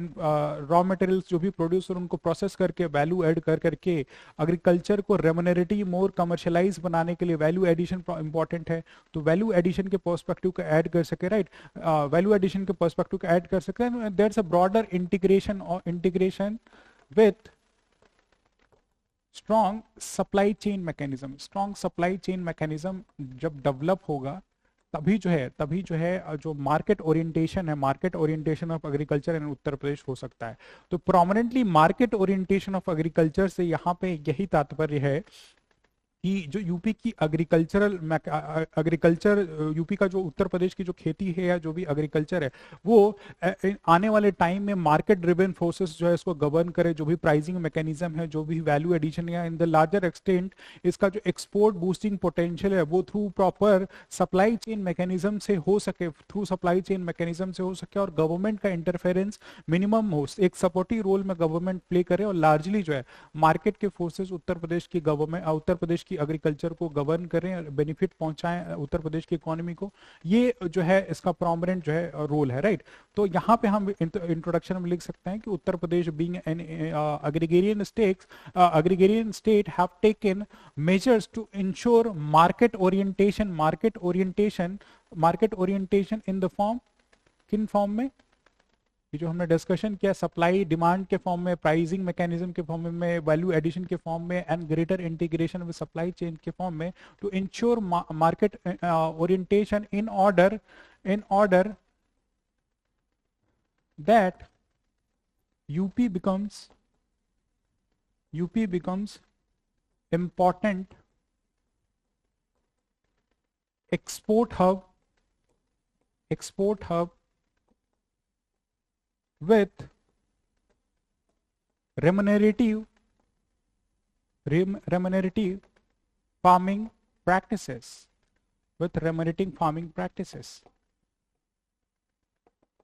रॉ मटेरियल्स जो भी प्रोड्यूस और उनको प्रोसेस करके वैल्यू ऐड कर करके एग्रीकल्चर को रेमुनरेटिव मोर कमर्शलाइज बनाने के लिए वैल्यू एडिशन इंपॉर्टेंट है। तो वैल्यू एडिशन के पर्सपेक्टिव को ऐड कर सके, राइट। वैल्यू एडिशन के पर्सपेक्टिव को ऐड कर सके, there is a broader integration with strong supply chain mechanism. Strong supply chain mechanism जब डेवलप होगा तभी जो है जो मार्केट ओरिएंटेशन है, market orientation of agriculture in Uttar Pradesh हो सकता है। तो prominently market orientation of agriculture से यहाँ पे यही तात्पर्य है कि जो यूपी की एग्रीकल्चर यूपी का जो उत्तर प्रदेश की जो खेती है या जो भी एग्रीकल्चर है वो आने वाले टाइम में मार्केट ड्रिवन फोर्सेस जो है इसको गवर्न करे, जो भी प्राइसिंग मैकेनिज्म है, जो भी वैल्यू एडिशन या इन द लार्जर एक्सटेंट इसका जो एक्सपोर्ट बूस्टिंग पोटेंशियल है वो through proper supply chain mechanism से हो सके, और गवर्नमेंट का इंटरफेरेंस मिनिमम हो, एक सपोर्टिव रोल में गवर्नमेंट प्ले करे और लार्जली जो है मार्केट के फोर्सेस उत्तर प्रदेश की गवर्नमेंट उत्तर प्रदेश की एग्रीकल्चर को गवर्न करें, बेनिफिट पहुंचाएं उत्तर प्रदेश की इकोनॉमी को। ये जो है इसका प्रोमिनेंट जो है रोल है, राइट। तो यहाँ पे हम इंट्रोडक्शन में लिख सकते हैं कि Uttar Pradesh being an agrarian state have taken measures to ensure market orientation in the form, किन फॉर्म में, ये जो हमने डिस्कशन किया सप्लाई डिमांड के फॉर्म में, प्राइसिंग मैकेनिज्म के फॉर्म में, वैल्यू एडिशन के फॉर्म में and greater integration with supply chain के फॉर्म में, to ensure market orientation in order that UP becomes important export hub with remunerative farming practices,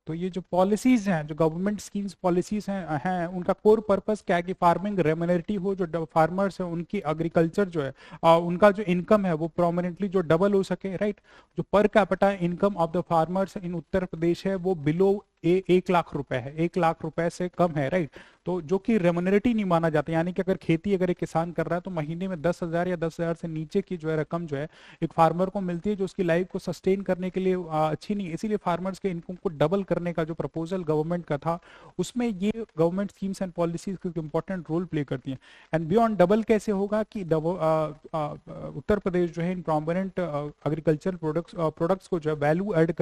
तो ये जो पॉलिसीज हैं, जो गवर्नमेंट स्कीम्स पॉलिसीज हैं उनका कोर पर्पस क्या है कि फार्मिंग रेमुनरेटिव हो, जो फार्मर्स है उनकी एग्रीकल्चर जो है उनका जो इनकम है वो प्रोमिनेंटली जो डबल हो सके, राइट। जो per capita income of the farmers in Uttar Pradesh है वो बिलो 1 लाख रुपए है, 1 लाख रुपए से कम है, राइट। तो जो कि रेमुनरेटिव नहीं माना जाता, यानी कि अगर खेती अगर एक किसान कर रहा है तो महीने में 10,000 या 10,000 से नीचे की जो है रकम जो है एक फार्मर को मिलती है, जो उसकी लाइफ को सस्टेन करने के लिए अच्छी नहीं है। इसीलिए फार्मर्स के इनकम को डबल करने का जो प्रपोजल गवर्नमेंट का था उसमें ये government schemes and policies important role play करती हैं। एंड बियॉन्ड डबल कैसे होगा कि उत्तर प्रदेश जो है इन प्रोमिनेंट एग्रीकल्चर प्रोडक्ट्स को जो है वैल्यू ऐड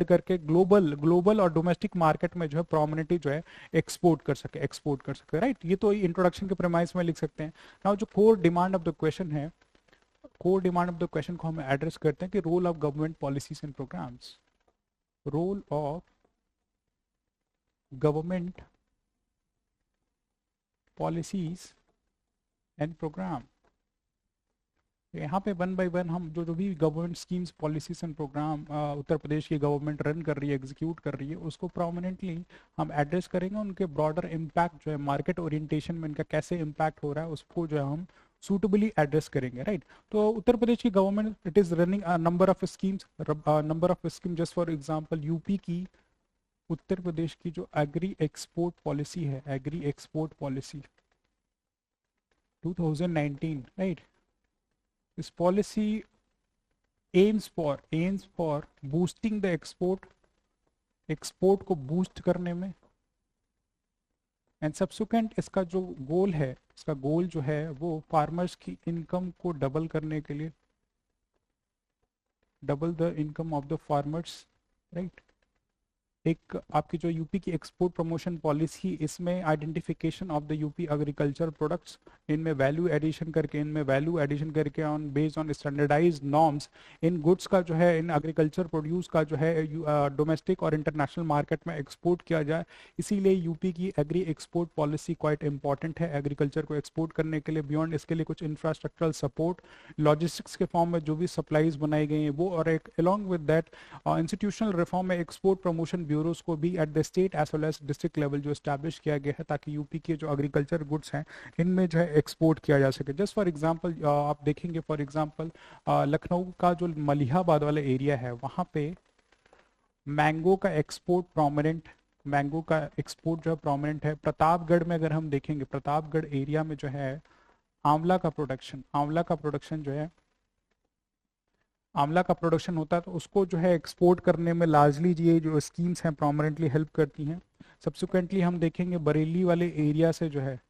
करके ग्लोबल और डोमेस्टिक मार्केट में जो है प्रोमिनेंटली जो है एक्सपोर्ट कर सके, राइट। ये तो इंट्रोडक्शन के प्रेमाइस में लिख सकते हैं। नाउ जो core demand of the question को हम एड्रेस करते हैं कि role of government policies and programmes, role of government policies and programme. यहाँ पे वन बाय वन हम जो भी government schemes policies and programme Uttar Pradesh की गवर्नमेंट रन कर रही है, एग्जीक्यूट कर रही है, उसको प्रोमिनेंटली हम एड्रेस करेंगे। उनके ब्रॉडर इम्पैक्ट जो है मार्केट ओरिएंटेशन में इनका कैसे इम्पैक्ट हो रहा है उसको जो है हम सूटेबली एड्रेस करेंगे, राइट। तो उत्तर प्रदेश की government it is running number of scheme, just for example UP की उत्तर प्रदेश की जो एग्री एक्सपोर्ट पॉलिसी है, agree export policy 2019, right. This policy aims for boosting the export को बूस्ट करने में, एंड सब्सिक्वेंट इसका जो गोल है, इसका गोल जो है वो फार्मर्स की इनकम को डबल करने के लिए, double the income of the farmers, right. एक आपकी जो यूपी की एक्सपोर्ट प्रमोशन पॉलिसी, इसमें identification of the UP agriculture products, इनमें वैल्यू एडिशन करके on based on standardised norms in goods का जो है, इन एग्रीकल्चर प्रोड्यूस का जो है डोमेस्टिक और इंटरनेशनल मार्केट में एक्सपोर्ट किया जाए। इसीलिए यूपी की agree export policy quite important है एग्रीकल्चर को एक्सपोर्ट करने के लिए। बियॉन्ड इसके लिए कुछ इंफ्रास्ट्रक्चरल सपोर्ट, लॉजिस्टिक्स के फॉर्म में जो भी सप्लाईज बनाई गई हैं वो, और एक along with that institutional reform में एक्सपोर्ट प्रमोशन ब्यूरोज को भी at the state as well as district level जो एस्टैब्लिश किया गया है, ताकि यूपी के जो एग्रीकल्चर गुड्स हैं इनमें जो है एक्सपोर्ट किया जा सके। जस्ट फॉर एग्जांपल आप देखेंगे, फॉर एग्जांपल लखनऊ का जो मलिहाबाद वाला एरिया है, वहाँ पे मैंगो का एक्सपोर्ट प्रोमिनेंट, मैंगो का एक्सपोर्ट जो है प्रोमिनेंट है। प्रतापगढ़ में अगर हम देखेंगे, प्रतापगढ़ एरिया में जो है आंवला का प्रोडक्शन जो है, आंवला का प्रोडक्शन होता है, तो उसको जो है एक्सपोर्ट करने में लार्जली ये जो स्कीम्स हैं प्रोमिनेंटली हेल्प करती हैं। सब्सिक्वेंटली हम देखेंगे बरेली वाले एरिया से जो है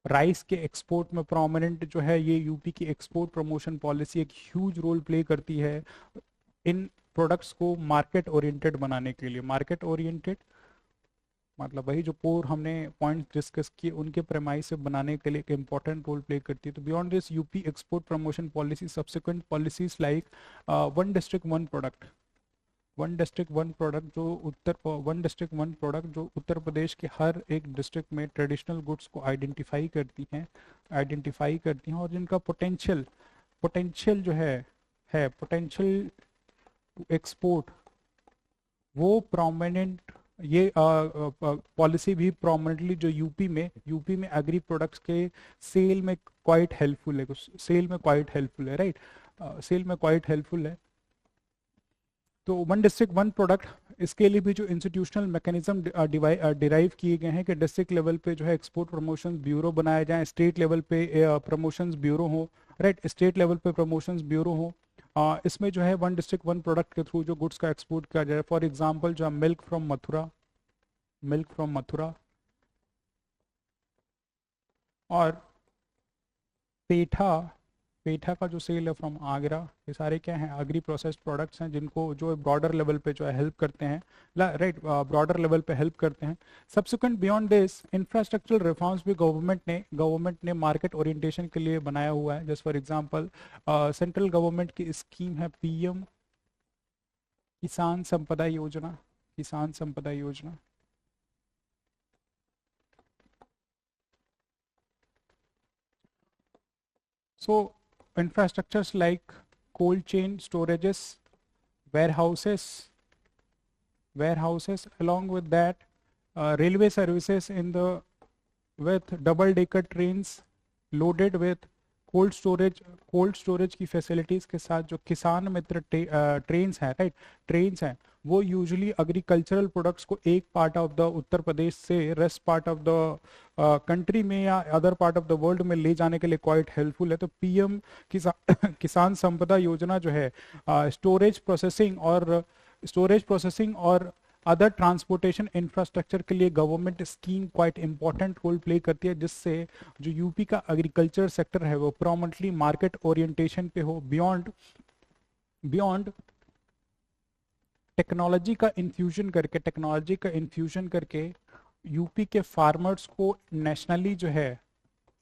राइस के एक्सपोर्ट में प्रोमिनेंट जो है, ये यूपी की एक्सपोर्ट प्रमोशन पॉलिसी एक ह्यूज रोल प्ले करती है इन प्रोडक्ट्स को मार्केट ओरिएंटेड बनाने के लिए। मार्केट ओरिएंटेड मतलब वही जो पोर हमने पॉइंट्स डिस्कस किए उनके प्रेमाइस से बनाने के लिए एक इंपॉर्टेंट रोल प्ले करती है। तो beyond this UP export promotion policy, subsequent policies like one district one product, one district one product जो उत्तर प्रदेश के हर एक डिस्ट्रिक्ट में ट्रेडिशनल गुड्स को आइडेंटिफाई करती हैं और जिनका पोटेंशियल जो है पोटेंशियल टू एक्सपोर्ट, वो प्रोमिनेंट, ये पॉलिसी भी प्रोमिनेंटली जो यूपी में एग्री प्रोडक्ट्स के सेल में क्वाइट हेल्पफुल है, राइट, सेल में क्वाइट हेल्पफुल है। तो वन डिस्ट्रिक्ट वन प्रोडक्ट, इसके लिए भी जो इंस्टीट्यूशनल मैकेनिज्म डिराइव किए गए हैं कि डिस्ट्रिक्ट लेवल पे जो है एक्सपोर्ट प्रमोशन ब्यूरो बनाया जाए, स्टेट लेवल पे प्रमोशंस ब्यूरो हो, राइट, स्टेट लेवल पे प्रमोशंस ब्यूरो हो। इसमें जो है वन डिस्ट्रिक्ट वन प्रोडक्ट के थ्रू जो गुड्स का एक्सपोर्ट किया जाए, फॉर एग्जांपल जो मिल्क फ्रॉम मथुरा और पेठा का जो सेल है फ्रॉम आगरा, ये सारे क्या हैं, एग्री प्रोसेस्ड प्रोडक्ट्स हैं जिनको जो ब्रॉडर लेवल पे जो है हेल्प करते हैं, राइट, ब्रॉडर लेवल पे हेल्प करते हैं। Subsequent beyond this infrastructural reforms भी गवर्नमेंट ने मार्केट ओरिएंटेशन के लिए बनाया हुआ है। Just for example central government की स्कीम है पीएम किसान संपदा योजना। So infrastructures like cold chain storages, warehouses, along with that railway services with double decker trains loaded with cold storage की फैसिलिटीज के साथ जो किसान मित्र ट्रेन्स हैं, राइट, ट्रेन्स हैं, वो यूजुअली एग्रीकल्चरल प्रोडक्ट्स को एक part of the Uttar Pradesh से rest part of the country में या other part of the world में ले जाने के लिए क्वाइट हेल्पफुल है। तो पीएम किसान संपदा योजना जो है स्टोरेज प्रोसेसिंग और अदर ट्रांसपोर्टेशन इंफ्रास्ट्रक्चर के लिए government scheme quite important role play करती है, जिससे जो यूपी का एग्रीकल्चर सेक्टर है वो प्रोमिनेंटली मार्केट ओरिएंटेशन पे हो। बियॉन्ड टेक्नोलॉजी का इन्फ्यूजन करके यूपी के फार्मर्स को नेशनली जो है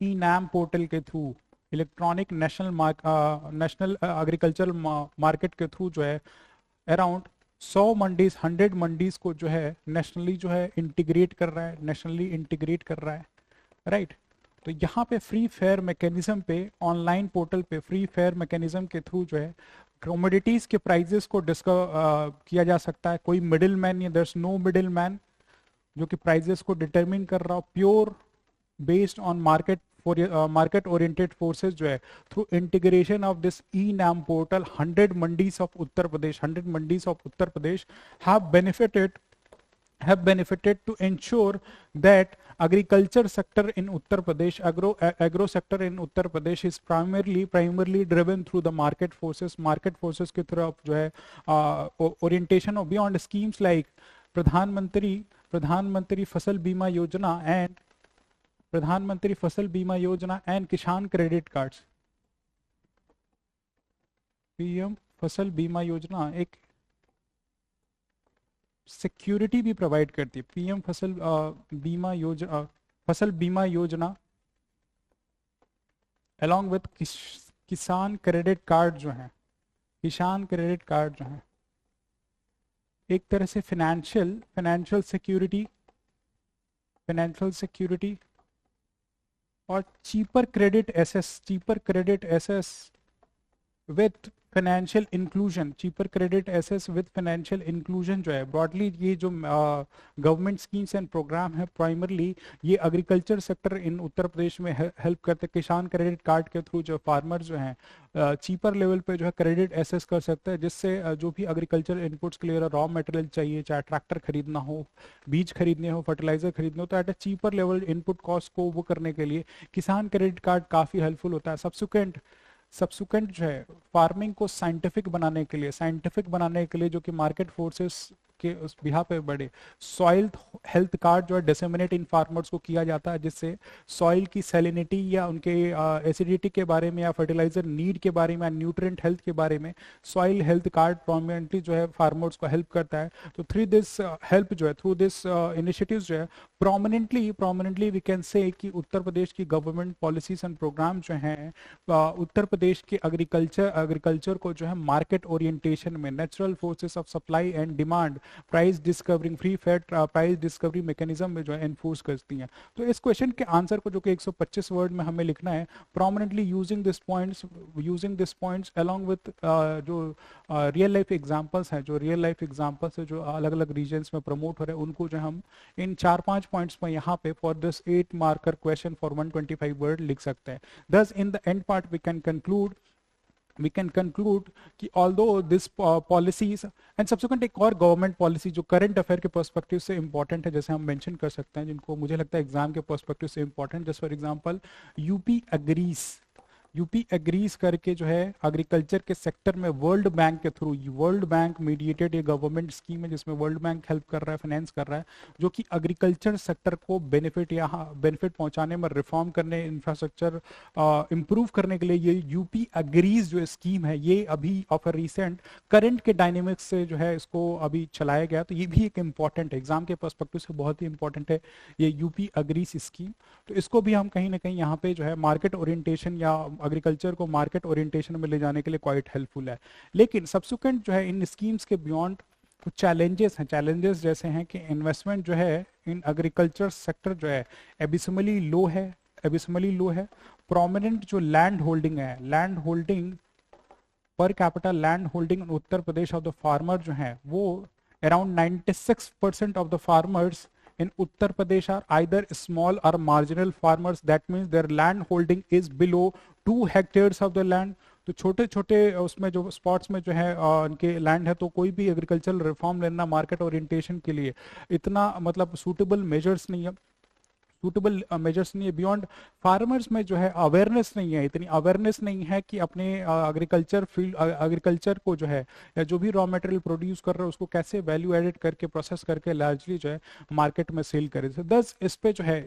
ई नैम पोर्टल के through, electronic national agriculture market के थ्रू जो है अराउंड 100 मंडीज को जो है नेशनली जो है इंटीग्रेट कर रहा है, राइट। तो यहाँ पे फ्री फेयर मैकेनिज्म पे, ऑनलाइन पोर्टल पे फ्री फेयर मैकेनिज्म के थ्रू जो है कमोडिटीज के प्राइजेस को किया जा सकता है। कोई मिडिल मैन या there is no middle man जो कि प्राइजेस को डिटरमिन कर रहा हो, pure based on market oriented forces जो है through integration of this e NAM portal 100 mandis of Uttar Pradesh have benefited to ensure that agriculture sector in Uttar Pradesh, agro sector in Uttar Pradesh is primarily driven through the market forces के through जो है orientation of beyond schemes like प्रधानमंत्री फसल बीमा योजना and किसान credit cards. PM फसल बीमा योजना एक सिक्योरिटी भी प्रोवाइड करती है। पीएम बीमा योजना, फसल बीमा योजना अलॉन्ग विथ किसान क्रेडिट कार्ड जो है, किसान क्रेडिट कार्ड जो है एक तरह से फाइनेंशियल सिक्योरिटी और cheaper credit access with financial inclusion, cheaper credit access with financial inclusion जो है ब्रॉडली ये जो गवर्नमेंट स्कीम्स एंड प्रोग्राम है प्राइमरली ये agriculture sector in Uttar Pradesh में हेल्प करते हैं। किसान क्रेडिट कार्ड के थ्रू जो फार्मर जो हैं चीपर लेवल पे जो है क्रेडिट एसेस कर सकते हैं, जिससे जो भी एग्रीकल्चर इनपुट्स के लिए रॉ मटेरियल चाहिए, चाहे ट्रैक्टर खरीदना हो, बीज खरीदने हो, फर्टिलाइजर खरीदने हो, तो at a cheaper level input cost को वो करने के लिए किसान क्रेडिट कार्ड काफ़ी हेल्पफुल होता है। सब्सिक्वेंट जो है फार्मिंग को साइंटिफिक बनाने के लिए जो कि मार्केट फोर्सेस के उस बिहा पे बढ़े, सॉइल हेल्थ कार्ड जो है डिसेमिनेट इन फार्मर्स को किया जाता है, जिससे सॉइल की सैलिनिटी या उनके एसिडिटी के बारे में या फर्टिलाइजर नीड के बारे में या न्यूट्रिएंट हेल्थ के बारे में सॉइल हेल्थ कार्ड प्रोमिनेंटली जो है फार्मर्स को हेल्प करता है। तो थ्रू दिस हेल्प जो है, थ्रू दिस इनिशिएटिव जो है प्रोमिनेंटली वी कैन से कि उत्तर प्रदेश की गवर्नमेंट पॉलिसीज एंड प्रोग्राम जो हैं उत्तर प्रदेश के एग्रीकल्चर को जो है मार्केट ओरिएंटेशन में, natural forces of supply and demand, price discovering, free fair price discovery mechanism में जो है एनफोर्स करती हैं। तो इस क्वेश्चन के आंसर को जो कि 125 वर्ड में हमें लिखना है, prominently using this points along with जो रियल लाइफ एग्जांपल्स हैं, जो अलग अलग रीजन्स में प्रमोट हो रहे हैं, उनको जो हम इन 4-5 पॉइंट्स में यहाँ पे for this 8 marker question for 125 word लिख सकते हैं। Thus in the end part we can conclude कि although this policies and subsequent एक और गवर्नमेंट पॉलिसी जो करंट अफेयर के पर्सपेक्टिव से इंपॉर्टेंट है, जैसे हम मेंशन कर सकते हैं, जिनको मुझे लगता है एग्जाम के पर्सपेक्टिव से इंपॉर्टेंट, जैसे फॉर एग्जांपल यूपी एग्रीज करके जो है एग्रीकल्चर के सेक्टर में वर्ल्ड बैंक मीडिएटेड ये गवर्नमेंट स्कीम है, जिसमें वर्ल्ड बैंक हेल्प कर रहा है, फाइनेंस कर रहा है, जो कि एग्रीकल्चर सेक्टर को बेनिफिट पहुंचाने में, रिफॉर्म करने, इंफ्रास्ट्रक्चर इंप्रूव करने के लिए ये यूपी एग्रीज जो स्कीम है ये अभी ऑफ रिसेंट करंट के डायनेमिक्स से जो है इसको अभी चलाया गया। तो ये भी एक इंपॉर्टेंट है, एग्जाम के पर्सपेक्टिव से बहुत ही इंपॉर्टेंट है ये यूपी एग्रीज स्कीम। तो इसको भी हम कहीं ना कहीं यहाँ पे जो है मार्केट ओरिएंटेशन या एग्रीकल्चर को मार्केट ओरिएंटेशन में ले जाने के लिए क्वाइट हेल्पफुल है। लेकिन सब्सिक्वेंट जो है इन स्कीम्स के बियॉन्ड कुछ चैलेंजेस जैसे हैं कि इन्वेस्टमेंट जो है इन एग्रीकल्चर सेक्टर जो है एबिसमली लो है। प्रोमिनेंट जो लैंड होल्डिंग पर capital land holding in Uttar Pradesh of the farmer जो है वो around 96% of the farmers in Uttar Pradesh are either small or marginal farmers. That means their land holding is below 2 hectares of the land. तो छोटे छोटे उसमें जो spots में जो है उनके लैंड है, तो कोई भी एग्रीकल्चरल रिफॉर्म लेना मार्केट ओरिएंटेशन के लिए इतना मतलब सूटेबल मेजर्स नहीं है। बियॉन्ड फार्मर्स में जो है अवेयरनेस नहीं है, इतनी अवेयरनेस नहीं है कि अपने एग्रीकल्चर को जो है या जो भी रॉ मटेरियल प्रोड्यूस कर रहे हैं उसको कैसे वैल्यू एडेड करके प्रोसेस करके लार्जली जो है मार्केट में सेल करे। दस इस पे जो है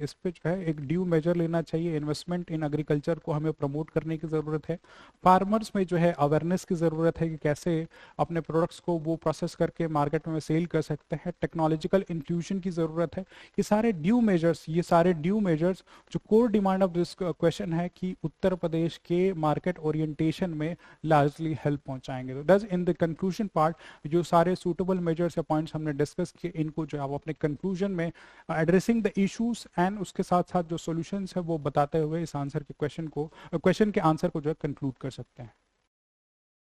एक ड्यू मेजर लेना चाहिए। इन्वेस्टमेंट इन एग्रीकल्चर को हमें प्रमोट करने की ज़रूरत है। फार्मर्स में जो है अवेयरनेस की ज़रूरत है कि कैसे अपने प्रोडक्ट्स को वो प्रोसेस करके मार्केट में सेल कर सकते हैं। टेक्नोलॉजिकल इंक्लूजन की ज़रूरत है। ये सारे ड्यू मेजर्स जो core demand of this question है कि उत्तर प्रदेश के मार्केट ओरिएंटेशन में लार्जली हेल्प पहुंचाएंगे। तो दस इन द कंक्लूजन पार्ट जो सारे सूटेबल मेजर्स या पॉइंट्स हमने डिस्कस किए, इनको जो आप अपने कंक्लूजन में एड्रेसिंग द इश्यूज एंड उसके साथ साथ जो सॉल्यूशंस है वो बताते हुए इस आंसर के क्वेश्चन के आंसर को जो है कंक्लूड कर सकते हैं।